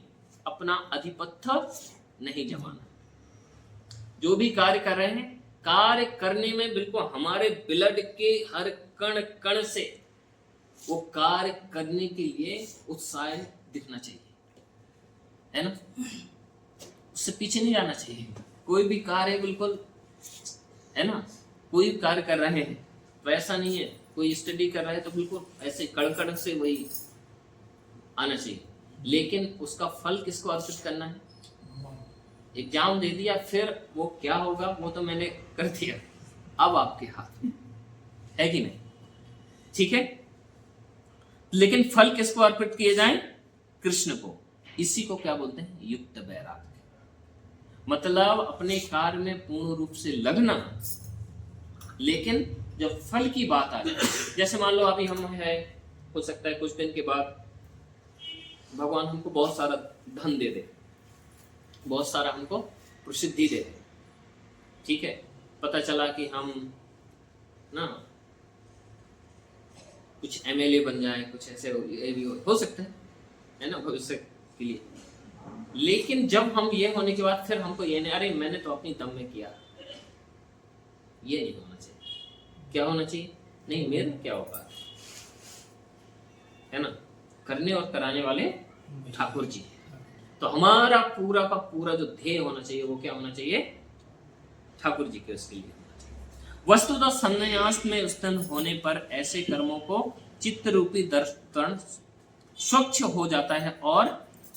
अपना आधिपत्य नहीं जमाना। जो भी कार्य कर रहे हैं, कार्य करने में बिल्कुल हमारे ब्लड के हर कण कण से वो कार्य करने के लिए उत्साह दिखना चाहिए, है ना। उससे पीछे नहीं जाना चाहिए। कोई भी कार्य बिल्कुल, है ना, कोई कार्य कर रहे हैं तो ऐसा नहीं है, कोई स्टडी कर रहा है तो बिल्कुल ऐसे कड़कड़ से वही आना चाहिए, लेकिन उसका फल किसको अर्पित करना है? एग्जाम दे दिया, फिर वो क्या होगा वो तो मैंने कर दिया, अब आपके हाथ में है कि नहीं? ठीक है, लेकिन फल किसको अर्पित किए जाएं? कृष्ण को। इसी को क्या बोलते हैं? युक्त वैराग्य। मतलब अपने कार्य में पूर्ण रूप से लगना, लेकिन जब फल की बात आ जाए, जैसे मान लो अभी हम है हो सकता है कुछ दिन के बाद भगवान हमको बहुत सारा धन दे दे, बहुत सारा हमको प्रसिद्धि दे दे, ठीक है। पता चला कि हम ना कुछ एमएलए बन जाए, कुछ ऐसे ये भी हो सकता है ना, भविष्य के लिए। लेकिन जब हम ये होने के बाद फिर हमको ये नहीं, अरे मैंने तो अपनी दम में किया, ये नहीं होना चाहिए। क्या होना चाहिए? नहीं मेरा क्या होगा, है ना, करने और कराने वाले ठाकुर जी। तो हमारा पूरा का पूरा जो ध्येय होना चाहिए वो क्या होना चाहिए? ठाकुर जी के उसके लिए होना चाहिए। वस्तुतः संन्यास में उत्पन्न होने पर ऐसे कर्मों को चित्त रूपी दर्शन स्वच्छ हो जाता है और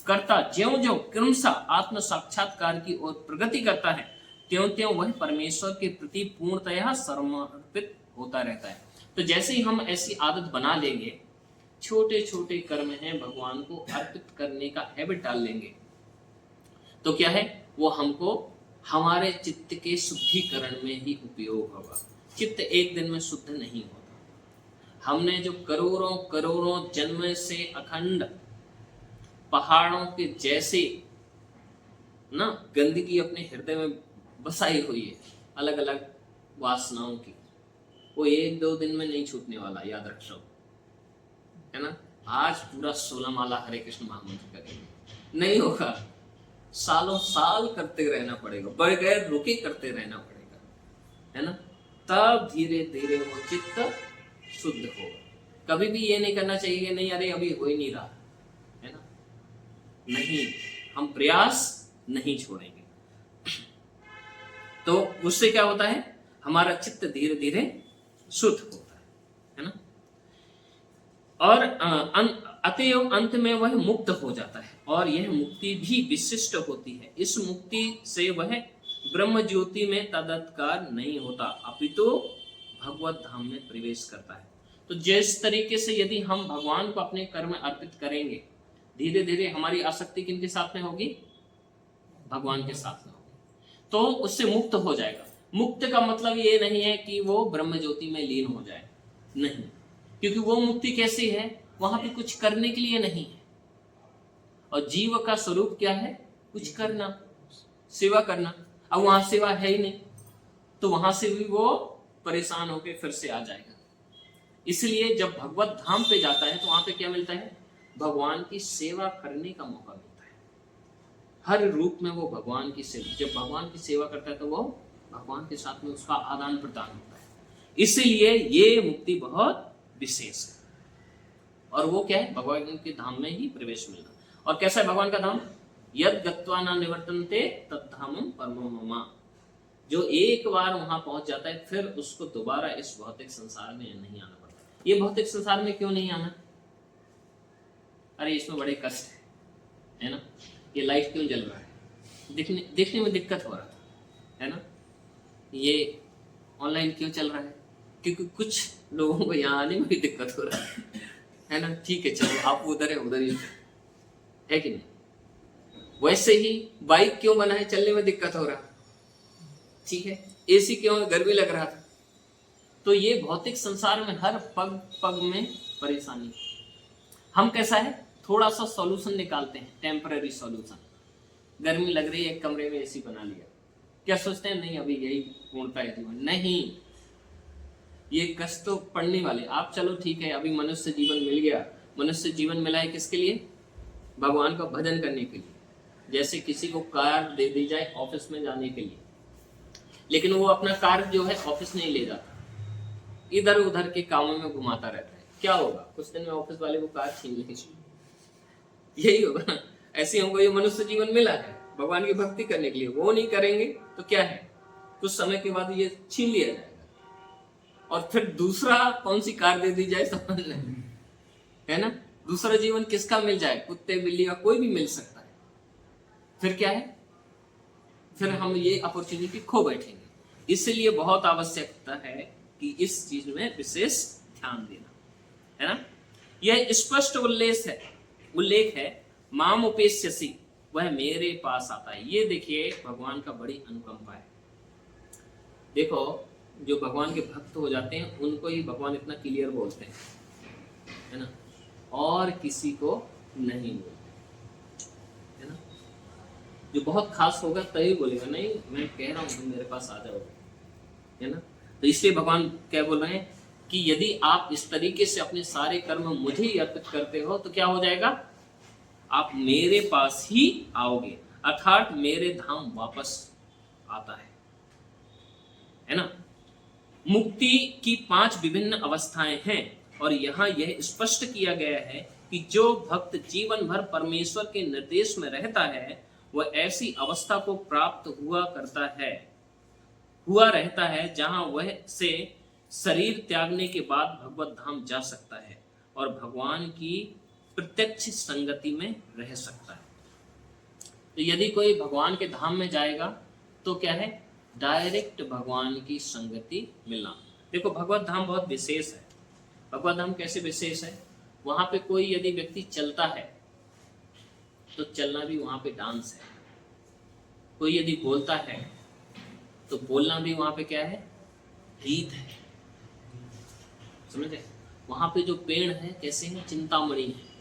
कर्ता ज्यों ज्यों क्रमशः आत्म साक्षात्कार की ओर प्रगति करता है त्यों त्यों वह परमेश्वर के प्रति पूर्णतया समर्पित होता रहता है। तो जैसे ही हम ऐसी आदत बना लेंगे, छोटे छोटे कर्म हैं भगवान को अर्पित करने का हैबिट डाल लेंगे, तो क्या है, वो हमको हमारे चित्त के शुद्धिकरण में ही उपयोग होगा। चित्त एक दिन में शुद्ध नहीं होता। हमने जो करोड़ों करोड़ों जन्म से अखंड पहाड़ों के जैसे ना गंदगी अपने हृदय में बसाई हुई है, अलग अलग वासनाओं की, वो एक दो दिन में नहीं छूटने वाला, याद रखो, है ना। आज पूरा 16 माला हरे कृष्ण महामंत्र करेंगे, नहीं होगा, सालों साल करते रहना पड़ेगा, बगैर रुके करते रहना पड़ेगा, है ना। तब धीरे धीरे वो चित्त शुद्ध होगा। कभी भी ये नहीं करना चाहिए नहीं अरे अभी हो ही नहीं रहा, है ना, नहीं, हम प्रयास नहीं छोड़ेंगे। तो उससे क्या होता है, हमारा चित्त धीरे धीरे शुद्ध होता है ना। और अतएव अंत में वह मुक्त हो जाता है और यह मुक्ति भी विशिष्ट होती है। इस मुक्ति से वह ब्रह्म ज्योति में तदत्कार नहीं होता, अपितु भगवत धाम में प्रवेश करता है। तो जिस तरीके से यदि हम भगवान को अपने कर्म अर्पित करेंगे, धीरे धीरे हमारी आसक्ति किनके साथ में होगी? भगवान के साथ में होगी, तो उससे मुक्त हो जाएगा। मुक्त का मतलब ये नहीं है कि वो ब्रह्म ज्योति में लीन हो जाए, नहीं, क्योंकि वो मुक्ति कैसी है, वहां पे कुछ करने के लिए नहीं है। और जीव का स्वरूप क्या है? कुछ करना, सेवा करना। अब वहां सेवा है ही नहीं, तो वहां से भी वो परेशान होकर फिर से आ जाएगा। इसलिए जब भगवत धाम पे जाता है तो वहां पे क्या मिलता है? भगवान की सेवा करने का मौका मिलता है। हर रूप में वो भगवान की सेवा, जब भगवान की सेवा करता है तो वो भगवान के साथ में उसका आदान प्रदान होता है। इसलिए ये मुक्ति बहुत विशेष है। और वो क्या है? भगवान के धाम में ही प्रवेश मिलना। और कैसा है भगवान का धाम? यद गत्वा न निवर्तन्ते तद्धामं परमं मम। जो एक बार वहां पहुंच जाता है फिर उसको दोबारा इस भौतिक संसार में नहीं आना पड़ता। ये भौतिक संसार में क्यों नहीं आना? अरे इसमें बड़े कष्ट है ना, ये लाइट क्यों जल रहा है, देखने में दिक्कत हो रहा है ना, ये ऑनलाइन क्यों चल रहा है, क्योंकि कुछ लोगों को यहाँ आने में भी दिक्कत हो रहा है ना। ठीक है, चलो आप उधर है, उधर ही है कि नहीं। वैसे ही बाइक क्यों बना है? चलने में दिक्कत हो रहा, ठीक है। एसी क्यों है? गर्मी लग रहा था। तो ये भौतिक संसार में हर पग पग में परेशानी। हम कैसा है, थोड़ा सा सॉल्यूशन निकालते हैं, टेम्पररी सॉल्यूशन। गर्मी लग रही है, एक कमरे में एसी बना लिया, क्या सोचते हैं? नहीं अभी यही पूर्णता है जीवन। नहीं, ये कष्ट तो पड़ने वाले। आप चलो ठीक है, अभी मनुष्य जीवन मिल गया। मनुष्य जीवन मिला है किसके लिए? भगवान का भजन करने के लिए। जैसे किसी को कार दे दी जाए ऑफिस में जाने के लिए, लेकिन वो अपना कार जो है ऑफिस नहीं ले जाता, इधर उधर के कामों में घुमाता रहता है। क्या होगा? कुछ दिन में ऑफिस वाले को कार छीन लेंगे। यही होगा ना। ऐसे हमको ये मनुष्य जीवन मिला है भगवान की भक्ति करने के लिए, वो नहीं करेंगे तो क्या है, कुछ समय के बाद ये छीन लिया जाएगा। और फिर दूसरा कौन सी कार दे दी जाए समझ नहीं, है ना। दूसरा जीवन किसका मिल जाए? कुत्ते बिल्ली का कोई भी मिल सकता है। फिर क्या है, फिर हम ये अपॉर्चुनिटी खो बैठेंगे। इसलिए बहुत आवश्यकता है कि इस चीज में विशेष ध्यान देना, है ना। यह स्पष्ट उल्लेख है माम उपेस्यसि, वह मेरे पास आता है। ये देखिए भगवान का बड़ी अनुकंपा है। देखो जो भगवान के भक्त हो जाते हैं उनको ही भगवान इतना क्लियर बोलते हैं, है ना। और किसी को नहीं बोलते, है ना। जो बहुत खास होगा तभी बोलेगा, नहीं मैं कह रहा हूँ तुम मेरे पास आ जाओ, है ना। तो इसलिए भगवान क्या बोल रहे हैं कि यदि आप इस तरीके से अपने सारे कर्म मुझे ही अर्पित करते हो तो क्या हो जाएगा, आप मेरे पास ही आओगे, अर्थात मेरे धाम वापस आता है ना। मुक्ति की 5 विभिन्न अवस्थाएं हैं और यहाँ यह स्पष्ट किया गया है कि जो भक्त जीवन भर परमेश्वर के निर्देश में रहता है वह ऐसी अवस्था को प्राप्त हुआ रहता है जहां वह से शरीर त्यागने के बाद भगवत धाम जा सकता है और भगवान की प्रत्यक्ष संगति में रह सकता है। तो यदि कोई भगवान के धाम में जाएगा तो क्या है, डायरेक्ट भगवान की संगति मिलना। देखो भगवत धाम बहुत विशेष है। भगवत धाम कैसे विशेष है, वहां पे कोई यदि व्यक्ति चलता है तो चलना भी वहां पे डांस है, कोई यदि बोलता है तो बोलना भी वहां पे क्या है, गीत है, समझे। वहां पे जो पेड़ है कैसे है, चिंतामणि है।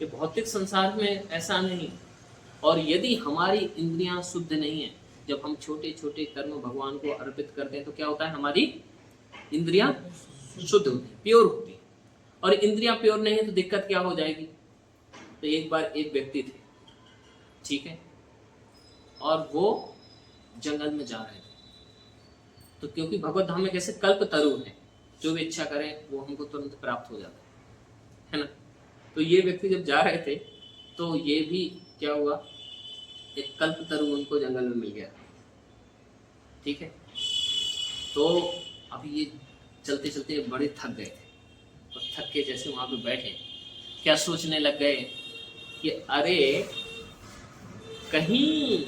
ये भौतिक संसार में ऐसा नहीं। और यदि हमारी इंद्रियां शुद्ध नहीं है, जब हम छोटे छोटे कर्म भगवान को अर्पित करते हैं तो क्या होता है, हमारी इंद्रियां शुद्ध होती, प्योर होती। और इंद्रियां प्योर नहीं है तो दिक्कत क्या हो जाएगी। तो एक बार एक व्यक्ति थे, ठीक है, और वो जंगल में जा रहे थे। तो क्योंकि भगवत धाम में कैसे कल्प तरु है, जो भी इच्छा करें वो हमको तुरंत प्राप्त हो जाता है ना। तो ये व्यक्ति जब जा रहे थे तो ये भी क्या हुआ, एक कल्प तरु उनको जंगल में मिल गया, ठीक है। तो अभी ये चलते चलते बड़े थक गए थे, और थक के जैसे वहां पे बैठे क्या सोचने लग गए कि अरे कहीं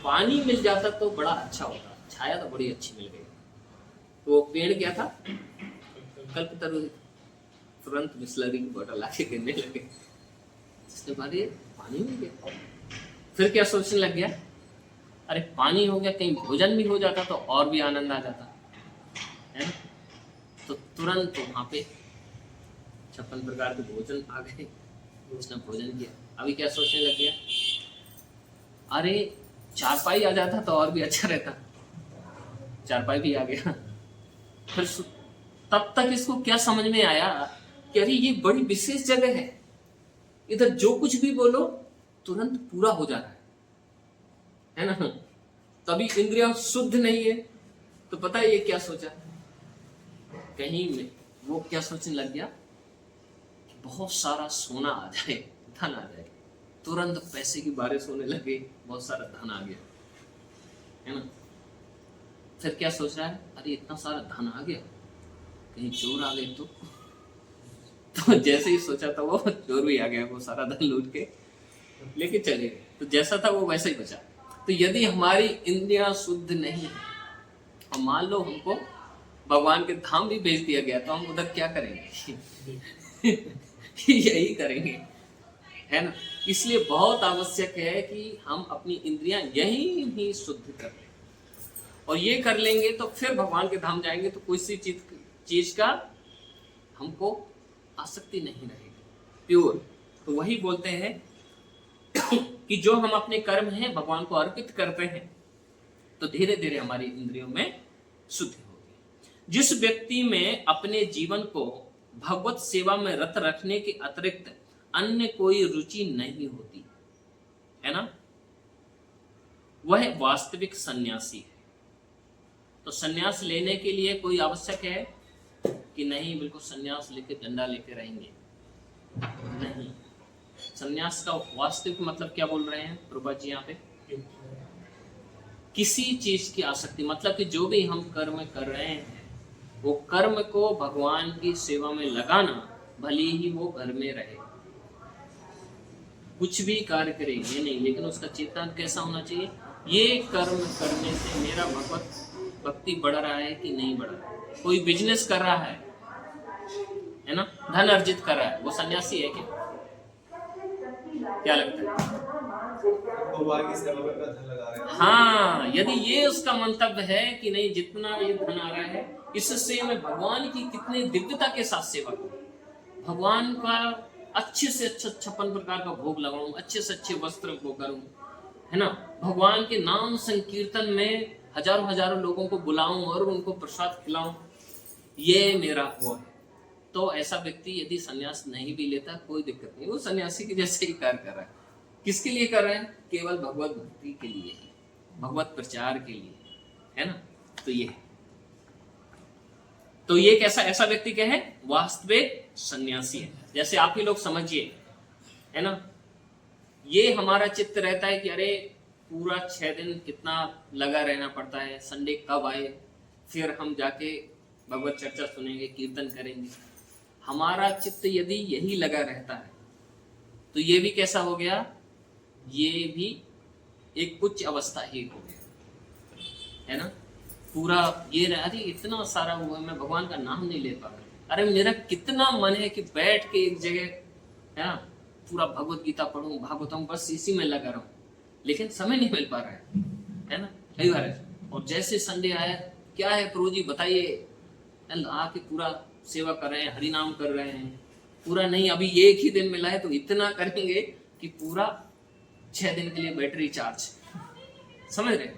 पानी मिल जाता तो बड़ा अच्छा होता, छाया तो बड़ी अच्छी मिल गई। तो वो पेड़ क्या था, कल्पतरु। तुरंत बिस्लरी की बोतल लाके गिरने लगे, जिसके बाद ये पानी मिल गया। फिर क्या सोचने लग गया, अरे पानी हो गया, कहीं भोजन भी हो जाता तो और भी आनंद आ जाता, है ना। तो तुरंत वहां पे 56 प्रकार के भोजन आ गए, उसने भोजन किया। अभी क्या सोचने लग गया, अरे चारपाई आ जाता तो और भी अच्छा रहता, चारपाई भी आ गया। फिर तब तक इसको क्या समझ में आया कि अरे ये बड़ी विशेष जगह है, इधर जो कुछ भी बोलो तुरंत पूरा हो जा रहा है ना। तभी इंद्रियां शुद्ध नहीं है। तो पता है ये क्या सोचा, कहीं में वो क्या सोचने लग गया, बहुत सारा सोना आ जाए, धन आ जाए। तुरंत पैसे की बारिश होने लगी, बहुत सारा धन आ गया, है ना। फिर क्या सोच रहा है, अरे इतना सारा धन आ गया, कहीं चोर आ गए तो जैसे ही सोचा था वो चोर भी आ गया, वो सारा धन लूट के लेके चले गए। तो जैसा था वो वैसा ही बचा। तो यदि हमारी इंद्रियां शुद्ध नहीं है, और मान लो हमको भगवान के धाम भी भेज दिया गया, तो हम उधर क्या करेंगे यही करेंगे, है ना। इसलिए बहुत आवश्यक है कि हम अपनी इंद्रियां यही ही शुद्ध कर लें, और ये कर लेंगे तो फिर भगवान के धाम जाएंगे तो कोई सी चीज का हमको आसक्ति नहीं रहेगी, प्योर। तो वही बोलते हैं कि जो हम अपने कर्म हैं भगवान को अर्पित करते हैं तो धीरे धीरे हमारी इंद्रियों में शुद्धि होगी। जिस व्यक्ति में अपने जीवन को भगवत सेवा में रत रखने के अतिरिक्त अन्य कोई रुचि नहीं होती है ना, वह वास्तविक सन्यासी है। तो सन्यास लेने के लिए कोई आवश्यक है कि नहीं, बिल्कुल सन्यास लेके डंडा लेके रहेंगे, नहीं। सन्यास का वास्तविक मतलब क्या बोल रहे हैं प्रभा जी यहाँ पे, किसी चीज की आसक्ति, मतलब कि जो भी हम कर्म कर रहे हैं वो कर्म को भगवान की सेवा में लगाना, भले ही वो घर में रहे, कुछ भी कार्य करे ये नहीं, लेकिन उसका चेतन कैसा होना चाहिए, ये कर्म करने से मेरा भगवत भक्ति बढ़ रहा है कि नहीं बढ़ रहा है। कोई बिजनेस कर रहा है ना, धन अर्जित कर रहा है, वो सन्यासी है क्या लगता है? हाँ, यदि ये उसका मंतव्य है कि नहीं, जितना ये धन आ रहा है इससे मैं भगवान की कितने दिव्यता के साथ सेवा करूं, भगवान का अच्छे से अच्छा 56 प्रकार का भोग लगाऊं, अच्छे से अच्छे वस्त्र को करूं, है ना, भगवान के नाम संकीर्तन में हजारों हजारों लोगों को बुलाऊं और उनको प्रसाद खिलाऊं, ये मेरा वो है। तो ऐसा व्यक्ति यदि संन्यास नहीं भी लेता कोई दिक्कत नहीं, वो सन्यासी के जैसे ही कार्य कर रहा है। किसके लिए कर रहे हैं? केवल भगवत भक्ति के लिए, भगवत प्रचार के लिए, है ना। तो ये कैसा ऐसा व्यक्ति क्या है? वास्तविक सन्यासी है। जैसे आप ही लोग समझिए, है ना, ये हमारा चित्त रहता है कि अरे पूरा 6 दिन कितना लगा रहना पड़ता है, संडे कब आए, फिर हम जाके भगवत चर्चा सुनेंगे, कीर्तन करेंगे। हमारा चित्त यदि यही लगा रहता है तो ये भी कैसा हो गया? ये भी एक उच्च अवस्था ही हो गया, है ना। पूरा ये अरे इतना सारा हुआ, मैं भगवान का नाम नहीं ले पा रहा, अरे मेरा कितना मन है कि बैठ के एक जगह, है ना, पूरा भगवत गीता पढ़ूं, भागवतम, बस इसी में लगा रहूं, लेकिन समय नहीं मिल पा रहा है ना, कई बार है। और जैसे संडे आया, क्या है प्रभु जी बताइए, आके पूरा सेवा कर रहे हैं, हरि नाम कर रहे हैं, पूरा नहीं, अभी एक ही दिन मिला है तो इतना करेंगे कि पूरा 6 दिन के लिए बैटरी चार्ज, समझ रहे?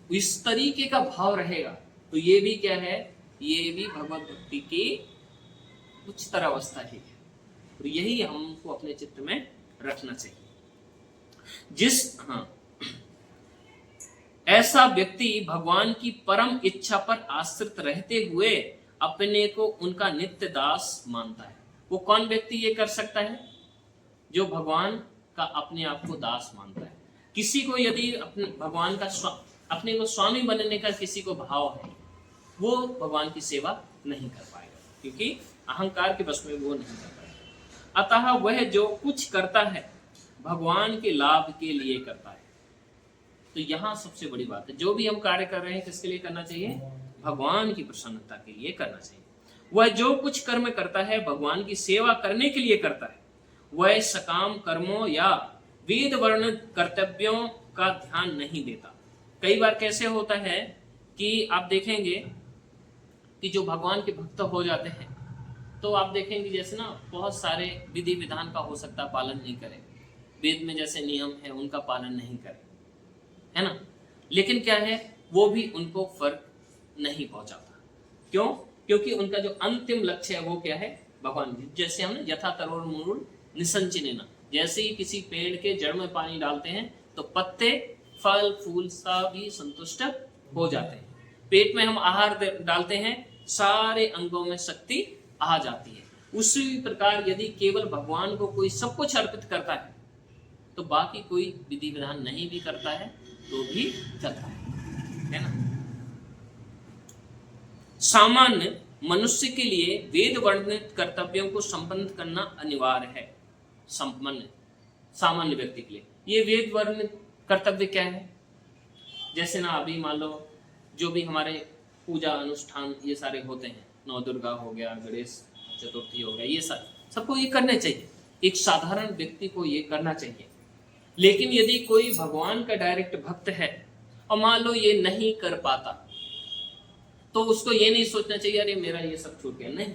इस तरीके का भाव रहेगा तो ये भी क्या है? ये भी भगवत भक्ति की उच्चतर अवस्था ही है। तो यही हमको अपने चित्त में रखना चाहिए। ऐसा व्यक्ति भगवान की परम इच्छा पर आश्रित रहते हुए अपने को उनका नित्य दास मानता है। वो कौन व्यक्ति ये कर सकता है? जो भगवान का अपने आप को दास मानता है। किसी को यदि अपने भगवान का अपने को स्वामी बनने का किसी को भाव है, वो भगवान की सेवा नहीं कर पाएगा, क्योंकि अहंकार के वश में वो नहीं कर पाएगा। अतः वह जो कुछ करता है भगवान के लाभ के लिए करता है। तो यहाँ सबसे बड़ी बात है, जो भी हम कार्य कर रहे हैं किसके लिए करना चाहिए? भगवान की प्रसन्नता के लिए करना चाहिए। वह जो कुछ कर्म करता है भगवान की सेवा करने के लिए करता है। वह सकाम कर्मों या वेद वर्ण कर्तव्यों का ध्यान नहीं देता। कई बार कैसे होता है कि आप देखेंगे कि जो भगवान के भक्त हो जाते हैं तो आप देखेंगे जैसे ना बहुत सारे विधि विधान का हो सकता पालन नहीं करें, वेद में जैसे नियम है उनका पालन नहीं करें, है ना, लेकिन क्या है, वो भी उनको फर्क नहीं पहुंचाता। क्यों? क्योंकि उनका जो अंतिम लक्ष्य है वो क्या है? भगवान। जैसे हम यथा तरोर मूल निसंचिनेना, जैसे ही किसी पेड़ के जड़ में पानी डालते हैं तो पत्ते, फल, फूल सभी संतुष्ट हो जाते हैं। पेट में हम आहार डालते हैं, सारे अंगों में शक्ति आ जाती है। उसी प्रकार यदि केवल भगवान को कोई सब कुछ अर्पित करता है तो बाकी कोई विधि विधान नहीं भी करता है तो भी चलता है ना। सामान्य मनुष्य के लिए वेद वर्णित कर्तव्यों को संपन्न करना अनिवार्य है। सामान्य व्यक्ति के लिए ये वेद वर्णित कर्तव्य क्या है? जैसे ना अभी मान लो जो भी हमारे पूजा अनुष्ठान ये सारे होते हैं, नौ दुर्गा हो गया, गणेश चतुर्थी हो गया, ये सबको ये करने चाहिए। एक साधारण व्यक्ति को ये करना चाहिए। लेकिन यदि कोई भगवान का डायरेक्ट भक्त है और मान लो ये नहीं कर पाता तो उसको ये नहीं सोचना चाहिए अरे मेरा ये सब छूट गया, नहीं,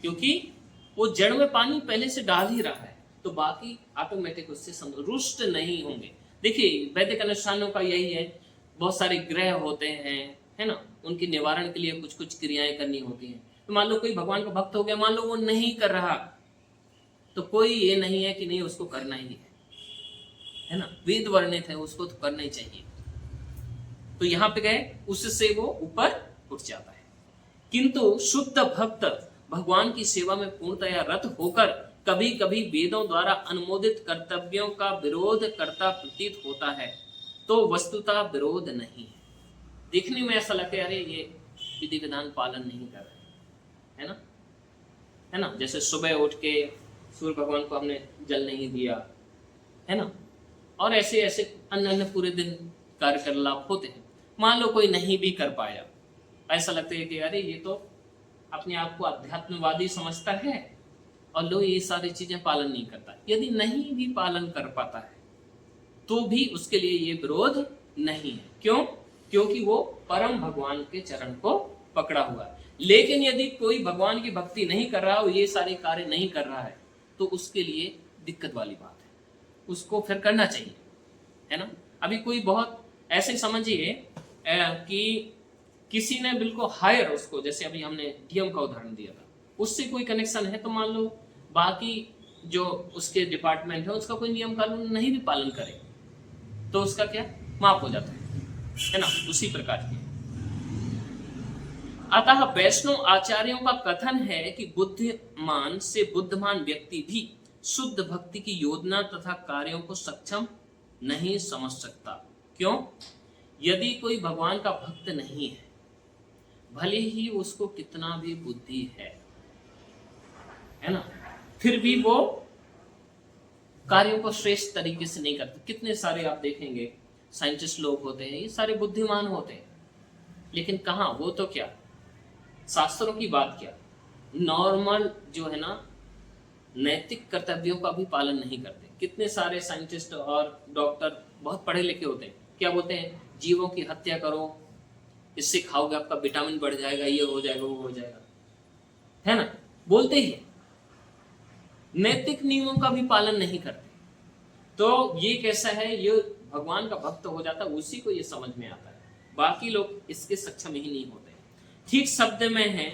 क्योंकि वो जड़ में पानी पहले से डाल ही रहा है तो बाकी ऑटोमेटिक उससे संतुष्ट नहीं होंगे। देखिए वैदिक अनुष्ठानों का यही है, बहुत सारे ग्रह होते हैं, है ना, उनके निवारण के लिए कुछ कुछ क्रियाएं करनी होती हैं। तो मान लो कोई भगवान का भक्त हो गया, मान लो वो नहीं कर रहा तो कोई ये नहीं है कि नहीं उसको करना ही है ना, वेद वर्णित है उसको तो करना ही चाहिए। तो यहाँ पे गए उससे वो ऊपर उठ जाता है। किंतु शुद्ध भक्त भगवान की सेवा में पूर्णतया रत होकर कभी कभी वेदों द्वारा अनुमोदित कर्तव्यों का विरोध करता प्रतीत होता है तो वस्तुतः विरोध नहीं है। देखने में ऐसा लगता है अरे ये विधि विधान पालन नहीं कर रहे, है ना, जैसे सुबह उठ के सूर्य भगवान को हमने जल नहीं दिया, है ना, और ऐसे ऐसे अन्य पूरे दिन कार्यकलाप होते हैं। मान लो कोई नहीं भी कर पाया, ऐसा लगता है कि अरे ये तो अपने आप को अध्यात्मवादी समझता है और लोग ये सारी चीजें पालन नहीं करता। यदि नहीं भी पालन कर पाता है तो भी उसके लिए ये विरोध नहीं है। क्यों? क्योंकि वो परम भगवान के चरण को पकड़ा हुआ है। लेकिन यदि कोई भगवान की भक्ति नहीं कर रहा हो, ये सारे कार्य नहीं कर रहा है, तो उसके लिए दिक्कत वाली बात है, उसको फिर करना चाहिए, है ना। अभी कोई बहुत ऐसे समझिए कि किसी ने बिल्कुल हायर उसको, जैसे अभी हमने डीएम का उदाहरण दिया था, उससे कोई कनेक्शन है, तो मान लो बाकी जो उसके डिपार्टमेंट है उसका कोई नियम कानून नहीं भी पालन करे, तो उसका क्या माफ हो जाता है ना। उसी प्रकार की अतः वैष्णव आचार्यों का कथन है कि बुद्धिमान से बुद्धिमान व्यक्ति भी शुद्ध भक्ति की योजना तथा कार्यों को सक्षम नहीं समझ सकता। क्यों? यदि कोई भगवान का भक्त नहीं है, भले ही उसको कितना भी बुद्धि है ना, फिर भी वो कार्यों को श्रेष्ठ तरीके से नहीं करते। कितने सारे आप देखेंगे साइंटिस्ट लोग होते हैं, ये सारे बुद्धिमान होते हैं, लेकिन कहाँ, वो तो क्या शास्त्रों की बात, क्या नॉर्मल जो है ना नैतिक कर्तव्यों का भी पालन नहीं करते। कितने सारे साइंटिस्ट और डॉक्टर बहुत पढ़े लिखे होते हैं, क्या बोलते हैं, जीवों की हत्या करो, इससे खाओगे आपका विटामिन बढ़ जाएगा, ये हो जाएगा, वो हो जाएगा, है ना, बोलते ही नैतिक नियमों का भी पालन नहीं करते। तो ये कैसा है, ये भगवान का भक्त हो जाता है, उसी को ये समझ में आता है, बाकी लोग इसके सक्षम ही नहीं होते। ठीक शब्द में है,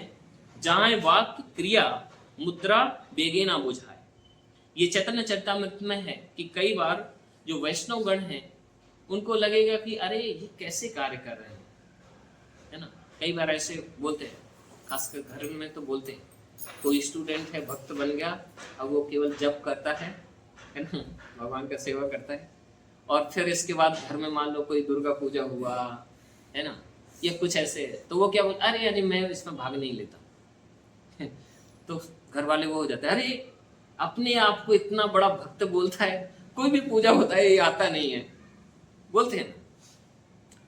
जहां वाक्य क्रिया मुद्रा बेगे ना बुझाए। ये चैतन्य चरितामृत में है कि कई बार जो वैष्णव गण हैं उनको लगेगा कि अरे ये कैसे कार्य कर रहे हैं, है ना। कई बार ऐसे बोलते हैं, खासकर घर में तो बोलते हैं, कोई स्टूडेंट है भक्त बन गया, अब वो केवल जप करता है ना, भगवान का सेवा करता है, और फिर इसके बाद घर में मान लो कोई दुर्गा पूजा हुआ, है ना, या कुछ ऐसे, तो वो क्या बोलता, अरे अरे मैं इसमें भाग नहीं लेता तो घर वाले वो हो जाते हैं, अरे अपने आप को इतना बड़ा भक्त बोलता है, कोई भी पूजा होता है ये आता नहीं है, बोलते हैं ना।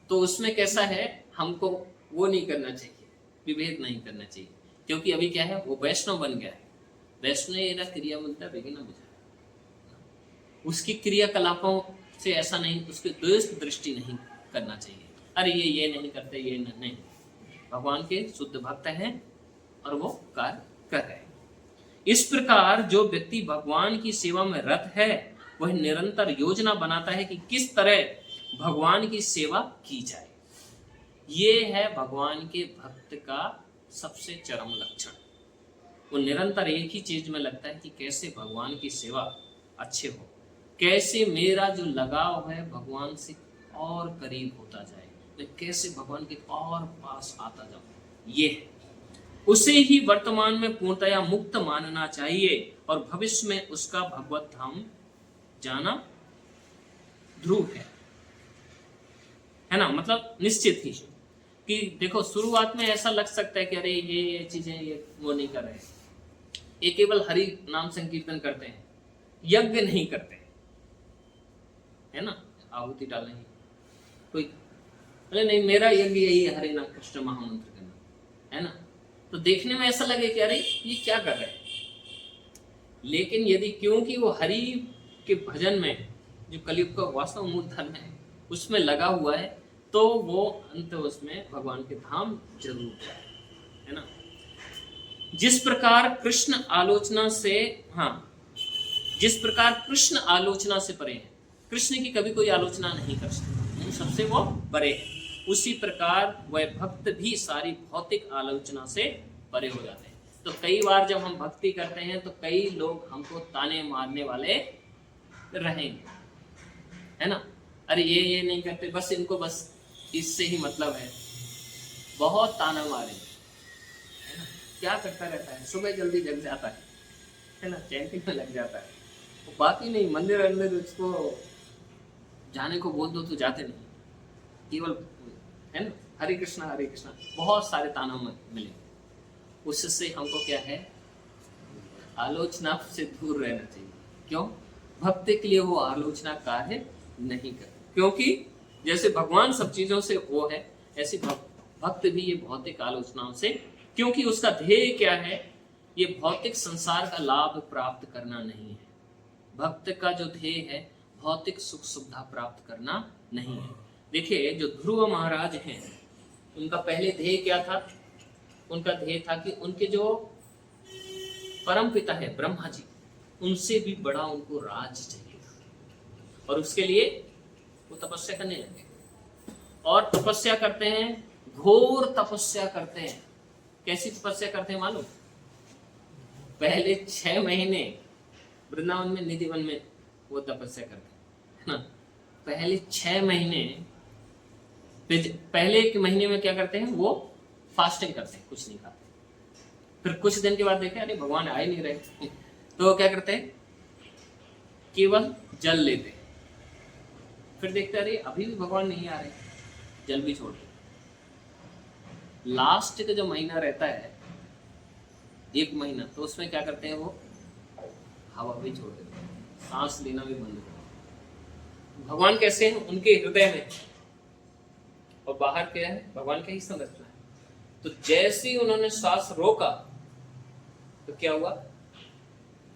तो उसमें कैसा है, हमको वो नहीं करना चाहिए, विभेद नहीं करना चाहिए, क्योंकि अभी क्या है, वो वैष्णव बन गया है। वैष्णव क्रिया बोलता है, बेगी ना बुझा, उसकी क्रियाकलापों से ऐसा नहीं, उसके द्वेष दृष्टि नहीं करना चाहिए, अरे ये नहीं करते, ये नहीं। भगवान के शुद्ध भक्त हैं और वो कार्य कर रहे हैं। इस प्रकार जो व्यक्ति भगवान की सेवा में रत है, वह निरंतर योजना बनाता है कि किस तरह भगवान की सेवा की जाए। ये है भगवान के भक्त का सबसे चरम लक्षण। वो निरंतर एक ही चीज में लगता है कि कैसे भगवान की सेवा अच्छे हो, कैसे मेरा जो लगाव है भगवान से और करीब होता जाए, मैं कैसे भगवान के और पास आता जाऊं। ये है, उसे ही वर्तमान में पूर्णतया मुक्त मानना चाहिए और भविष्य में उसका भगवत धाम जाना ध्रुव है ना, मतलब निश्चित ही। कि देखो शुरुआत में ऐसा लग सकता है कि अरे ये चीजें ये वो नहीं कर रहे, ये केवल हरि नाम संकीर्तन करते हैं, यज्ञ नहीं करते, है ना, आहुति डालने ही कोई, अरे नहीं मेरा यज्ञ यही है, हरे नाम कृष्ण महामंत्र करना, है ना। तो देखने में ऐसा लगे कि अरे ये क्या कर रहे हैं, लेकिन यदि क्योंकि वो हरि के भजन में जो कलयुग का वास्तव मूल धर्म है उसमें लगा हुआ है, तो वो अंत उसमें भगवान के धाम जरूर जाए, है ना। जिस प्रकार कृष्ण आलोचना से, हाँ, जिस प्रकार कृष्ण आलोचना से परे है, कृष्ण की कभी कोई आलोचना नहीं कर सकता, सबसे वो परे है, उसी प्रकार वह भक्त भी सारी भौतिक आलोचना से परे हो जाते हैं। तो कई बार जब हम भक्ति करते हैं तो कई लोग हमको ताने मारने वाले रहेंगे, है ना, अरे ये नहीं करते, बस इनको बस इससे ही मतलब है, बहुत ताना मारे, है ना। क्या करता रहता है, सुबह जल्दी जग जाता है ना, चैंटिंग में लग जाता है, तो बाकी नहीं, मंदिर अंदर उसको जाने को बोल दो तो जाते नहीं, केवल, है ना, हरे कृष्णा, बहुत सारे ताना मिले। उससे हमको क्या है, आलोचना से दूर रहना चाहिए। क्यों? भक्त के लिए वो आलोचना कार्य नहीं कर, क्योंकि जैसे भगवान सब चीजों से वो है, ऐसे भक्त भी ये भौतिक आलोचनाओं से, क्योंकि उसका ध्येय क्या है, ये भौतिक संसार का लाभ प्राप्त करना नहीं है। भक्त का जो ध्येय है भौतिक सुख सुविधा प्राप्त करना नहीं है। देखिए जो ध्रुव महाराज हैं, उनका पहले ध्येय क्या था, उनका ध्येय था कि उनके जो परम पिता है ब्रह्मा जी, उनसे भी बड़ा उनको राज चाहिए था। और उसके लिए वो तपस्या करने लगे और तपस्या करते हैं, घोर तपस्या करते हैं। कैसी तपस्या करते हैं मालूम? पहले 6 महीने वृंदावन में निधिवन में वो तपस्या करते हैं ना। पहले 6 महीने, पहले 1 महीने में क्या करते हैं, वो फास्टिंग करते हैं, कुछ नहीं खाते। फिर कुछ दिन के बाद देखे अरे भगवान आ ही नहीं रहे, तो वो क्या करते हैं, केवल जल लेते हैं। फिर देखते अरे अभी भी भगवान नहीं आ रहे, जल भी छोड़ देते। लास्ट का जो महीना रहता है 1 महीना, तो उसमें क्या करते हैं, वो हवा भी छोड़ देते हैं, सांस लेना भी बंद कर देते हैं। भगवान कैसे हैं? उनके हृदय में, और बाहर क्या है, भगवान का ही संरचना है। तो जैसे ही उन्होंने सांस रोका तो क्या हुआ,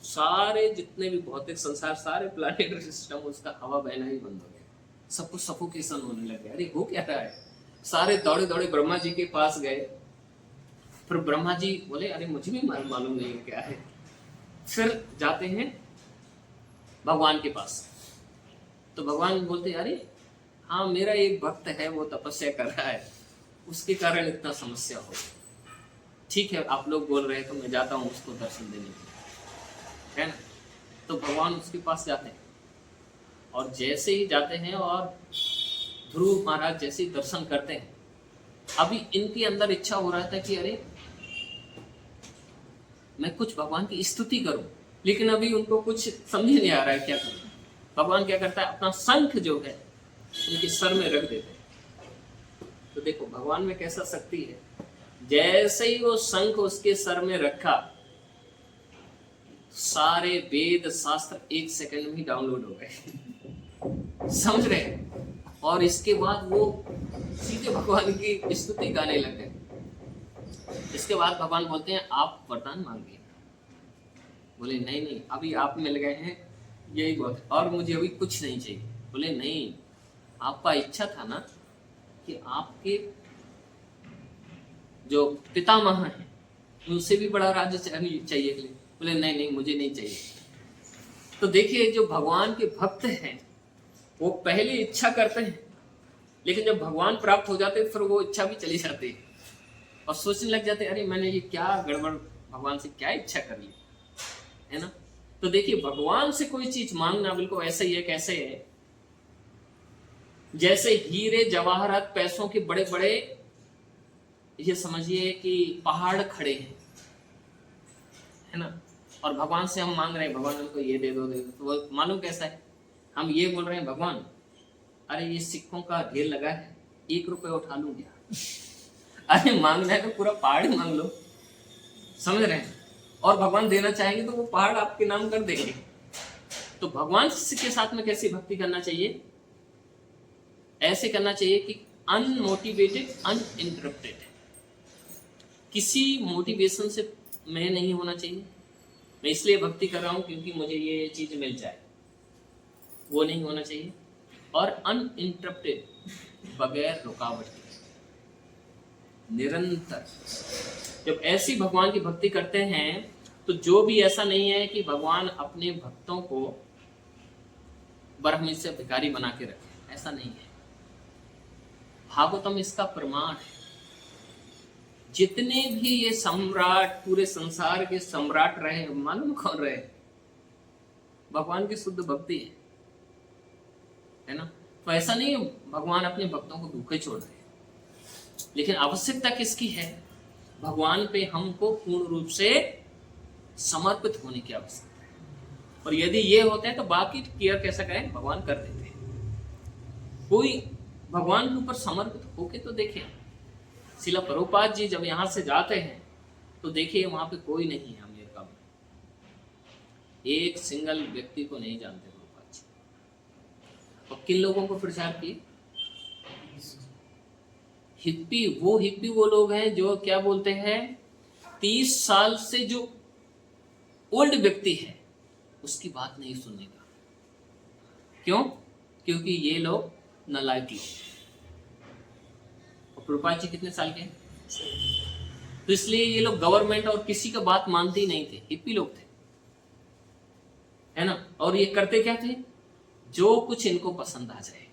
सारे जितने भी भौतिक संसार, सारे प्लैनेटरी सिस्टम, उसका हवा बहना ही बंद हो गया, सब कुछ सफोकेशन होने लग गया। अरे हो क्या रहा है? सारे दौड़े दौड़े ब्रह्मा जी के पास गए। फिर ब्रह्मा जी बोले अरे मुझे भी मालूम नहीं क्या है। फिर जाते हैं भगवान के पास, तो भगवान बोलते अरे हाँ, मेरा एक भक्त है, वो तपस्या कर रहा है, उसके कारण इतना समस्या हो। ठीक है, आप लोग बोल रहे हैं तो मैं जाता हूँ उसको दर्शन देने के लिए, है ना। तो भगवान उसके पास जाते हैं, और जैसे ही जाते हैं और ध्रुव महाराज जैसे ही दर्शन करते हैं, अभी इनके अंदर इच्छा हो रहा था कि अरे मैं कुछ भगवान की स्तुति करूं, लेकिन अभी उनको कुछ समझ नहीं आ रहा है क्या करूं। भगवान क्या करता है, अपना शंख जो है उनके सर में रख देते हैं। तो देखो भगवान में कैसा शक्ति है, जैसे ही वो शंख उसके सर में रखा, सारे वेद शास्त्र 1 सेकंड में ही डाउनलोड हो गए, समझ रहे। और इसके बाद वो सीधे भगवान की स्तुति गाने लगे। इसके बाद भगवान बोलते हैं आप वरदान मांगिए। बोले नहीं नहीं, अभी आप मिल गए हैं यही बहुत है, और मुझे अभी कुछ नहीं चाहिए। बोले नहीं, आपका इच्छा था ना कि आपके जो पितामह हैं उनसे भी बड़ा राज्य चाहिए। बोले नहीं नहीं, मुझे नहीं चाहिए। तो देखिए जो भगवान के भक्त हैं वो पहले इच्छा करते हैं, लेकिन जब भगवान प्राप्त हो जाते फिर वो इच्छा भी चली जाती है, और सोचने लग जाते अरे मैंने ये क्या गड़बड़, भगवान से क्या इच्छा कर ली, है ना। तो देखिए भगवान से कोई चीज मांगना बिल्कुल ऐसे ही है, कैसे है, जैसे हीरे जवाहरात पैसों के बड़े बड़े, ये समझिए कि पहाड़ खड़े हैं, है ना। और भगवान से हम मांग रहे हैं भगवान हमको ये दे दो दे दो, तो वो मालूम कैसा है, हम ये बोल रहे हैं भगवान अरे ये सिक्कों का ढेर लगा है, 1 रुपए उठा लूं क्या। अरे मांगना है तो पूरा पहाड़ ही मांग लो, समझ रहे हैं। और भगवान देना चाहेंगे तो वो पहाड़ आपके नाम कर देंगे। तो भगवान के साथ में कैसी भक्ति करना चाहिए, ऐसे करना चाहिए कि अनमोटिवेटेड, अनइंटरप्टेड, किसी मोटिवेशन से मैं नहीं होना चाहिए। मैं इसलिए भक्ति कर रहा हूं क्योंकि मुझे ये चीज मिल जाए, वो नहीं होना चाहिए। और अनइंटरप्टेड, बगैर रुकावट के, निरंतर। जब ऐसी भगवान की भक्ति करते हैं तो जो भी ऐसा नहीं है कि भगवान अपने भक्तों को ब्रह्म से भिखारी बना के रखे, ऐसा नहीं है। भागवतम इसका प्रमाण है। जितने भी ये सम्राट, पूरे संसार के सम्राट रहे, मालूम कौन रहे, भगवान की शुद्ध भक्ति है ना। तो ऐसा नहीं है भगवान अपने भक्तों को भूखे छोड़ रहे, लेकिन आवश्यकता किसकी है, भगवान पे हमको पूर्ण रूप से समर्पित होने की आवश्यकता है। और यदि ये होता है तो बाकी केयर कैसा करें, भगवान कर देते हैं। कोई भगवान के ऊपर समर्पित होके तो देखिए, शिला प्रभुपाद जी जब यहाँ से जाते हैं तो देखिए वहां पे कोई नहीं है अमेरिका में, एक सिंगल व्यक्ति को नहीं जानते प्रभुपाद जी। और किन लोगों को प्रचार किए, हिप्पी। वो लोग हैं जो क्या बोलते हैं, 30 साल से जो ओल्ड व्यक्ति है उसकी बात नहीं सुनेगा। क्यों? क्योंकि ये लोग नालायक लोग। और प्रभुपाद जी कितने साल के हैं? तो इसलिए ये लोग गवर्नमेंट और किसी का बात मानते ही नहीं थे, हिप्पी लोग थे, है ना। और ये करते क्या थे, जो कुछ इनको पसंद आ जाए,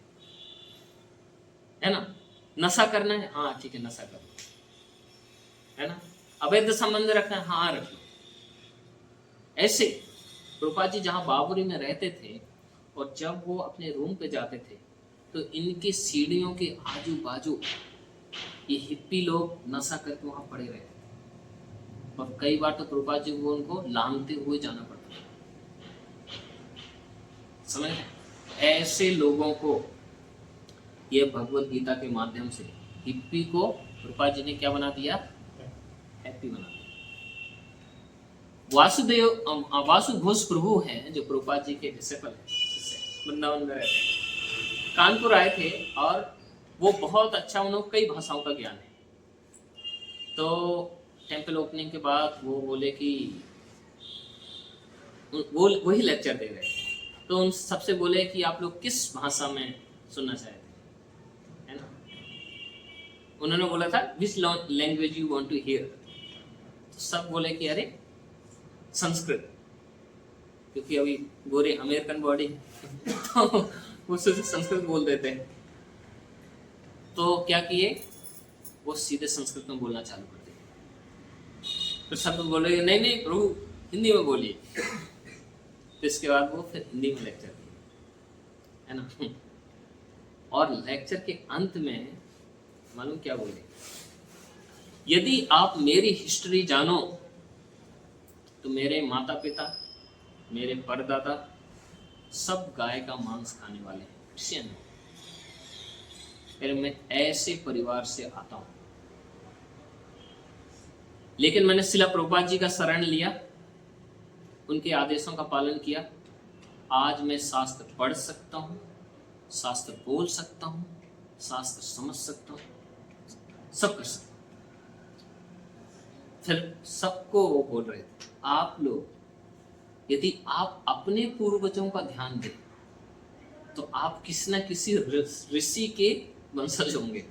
है ना। नशा करना है, हाँ ठीक है नशा करो, है ना। अवैध संबंध रखना है, हाँ रख लो। ऐसे प्रभुपाद जी जहां बाबुरी में रहते थे और जब वो अपने रूम पे जाते थे तो इनके सीढ़ियों के आजू बाजू ये हिप्पी लोग नशा करके वहां पड़े रहते थे और कई बार तो प्रभुपाद जी को उनको लांघते हुए जाना पड़ता था। समझ रहे? ऐसे लोगों को ये भगवत गीता के माध्यम से हिप्पी को प्रभुपाद जी ने क्या बना दिया, हैप्पी बना दिया। वासु घोष प्रभु हैं जो प्रभुपाद जी के डिसिपल हैं, वृंदावन में रहते हैं, कानपुर आए थे और वो बहुत अच्छा, उन्होंने कई भाषाओं का ज्ञान है। तो टेम्पल ओपनिंग के बाद वो बोले कि वो वही लेक्चर दे रहे थे, तो उन सबसे बोले कि आप लोग किस भाषा में सुनना चाहते हैं, है ना। उन्होंने बोला था which language you want to hear, तो सब बोले कि अरे संस्कृत, क्योंकि अभी गोरे अमेरिकन बॉडी तो उससे संस्कृत बोल देते हैं। तो क्या किए, वो सीधे संस्कृत में बोलना चालू कर दिया। फिर सब बोले नहीं नहीं प्रभु हिंदी में बोलिए। तो इसके बाद वो फिर हिंदी में लेक्चर दिए, है ना। और लेक्चर के अंत में मालूम क्या बोले, यदि आप मेरी हिस्ट्री जानो तो मेरे माता पिता, मेरे परदादा सब गाय का मांस खाने वाले हैं, क्रिश्चियन हैं। फिर मैं ऐसे परिवार से आता हूं, लेकिन मैंने शिला प्रभुपाद जी का शरण लिया, उनके आदेशों का पालन किया। आज मैं शास्त्र पढ़ सकता हूं, शास्त्र बोल सकता हूं, शास्त्र समझ सकता हूं, सब कर सकता हूं। फिर सबको वो बोल रहे थे, आप लोग यदि आप अपने पूर्वजों का ध्यान दें तो आप किसी न किसी ऋषि के वंशज होंगे।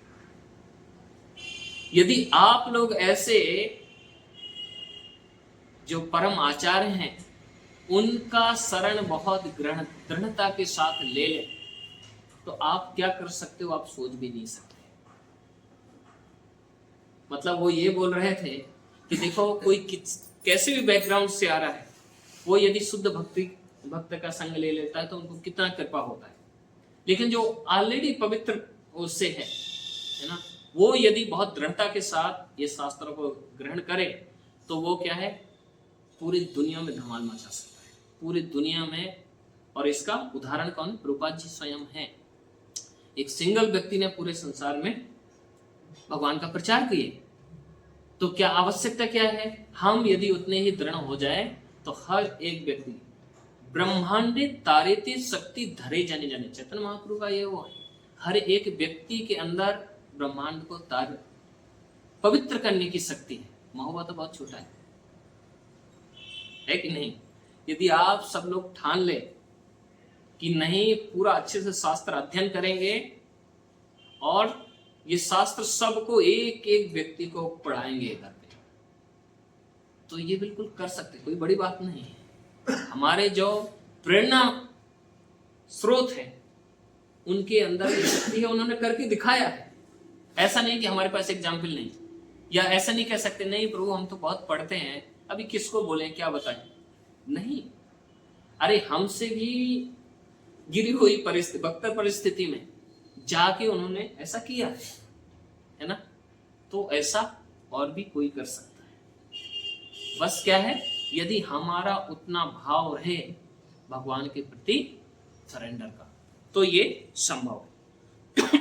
यदि आप लोग ऐसे जो परम आचार्य हैं उनका शरण बहुत दृढ़ता के साथ ले लें तो आप क्या कर सकते हो, आप सोच भी नहीं सकते। मतलब वो ये बोल रहे थे कि देखो कोई कैसे भी बैकग्राउंड से आ रहा है, वो यदि शुद्ध भक्त का संग ले लेता है तो उनको कितना कृपा होता है। लेकिन जो ऑलरेडी पवित्र उससे है ना, वो यदि बहुत दृढ़ता के साथ ये शास्त्रों को ग्रहण करे तो वो क्या है, पूरी दुनिया में धमाल मचा सकता है, पूरी दुनिया में। और इसका उदाहरण कौन, प्रभुपाद जी स्वयं है। एक सिंगल व्यक्ति ने पूरे संसार में भगवान का प्रचार किए। तो क्या आवश्यकता क्या है, हम यदि उतने ही दृढ़ हो जाए तो हर एक व्यक्ति ब्रह्मांडे तारेते शक्ति धरे जाने जाने, चैतन्य महाप्रभु का ये वो है, हर एक व्यक्ति के अंदर ब्रह्मांड को पवित्र करने की शक्ति है। महोबा तो बहुत छोटा है कि नहीं। यदि आप सब लोग ठान ले कि नहीं पूरा अच्छे से शास्त्र अध्ययन करेंगे और ये शास्त्र सबको एक एक व्यक्ति को पढ़ाएंगे घर पे, तो ये बिल्कुल कर सकते, कोई बड़ी बात नहीं है। हमारे जो प्रेरणा स्रोत है उनके अंदर ये शक्ति है, उन्होंने करके दिखाया है। ऐसा नहीं कि हमारे पास एग्जाम्पल नहीं, या ऐसा नहीं कह सकते नहीं प्रभु हम तो बहुत पढ़ते हैं अभी किसको बोले क्या बताएं, नहीं। अरे हमसे भी गिरी हुई परिस्थिति, बदतर परिस्थिति में जाके उन्होंने ऐसा किया है ना। तो ऐसा और भी कोई कर सकता है। बस क्या है, यदि हमारा उतना भाव रहे भगवान के प्रति सरेंडर का तो ये संभव है।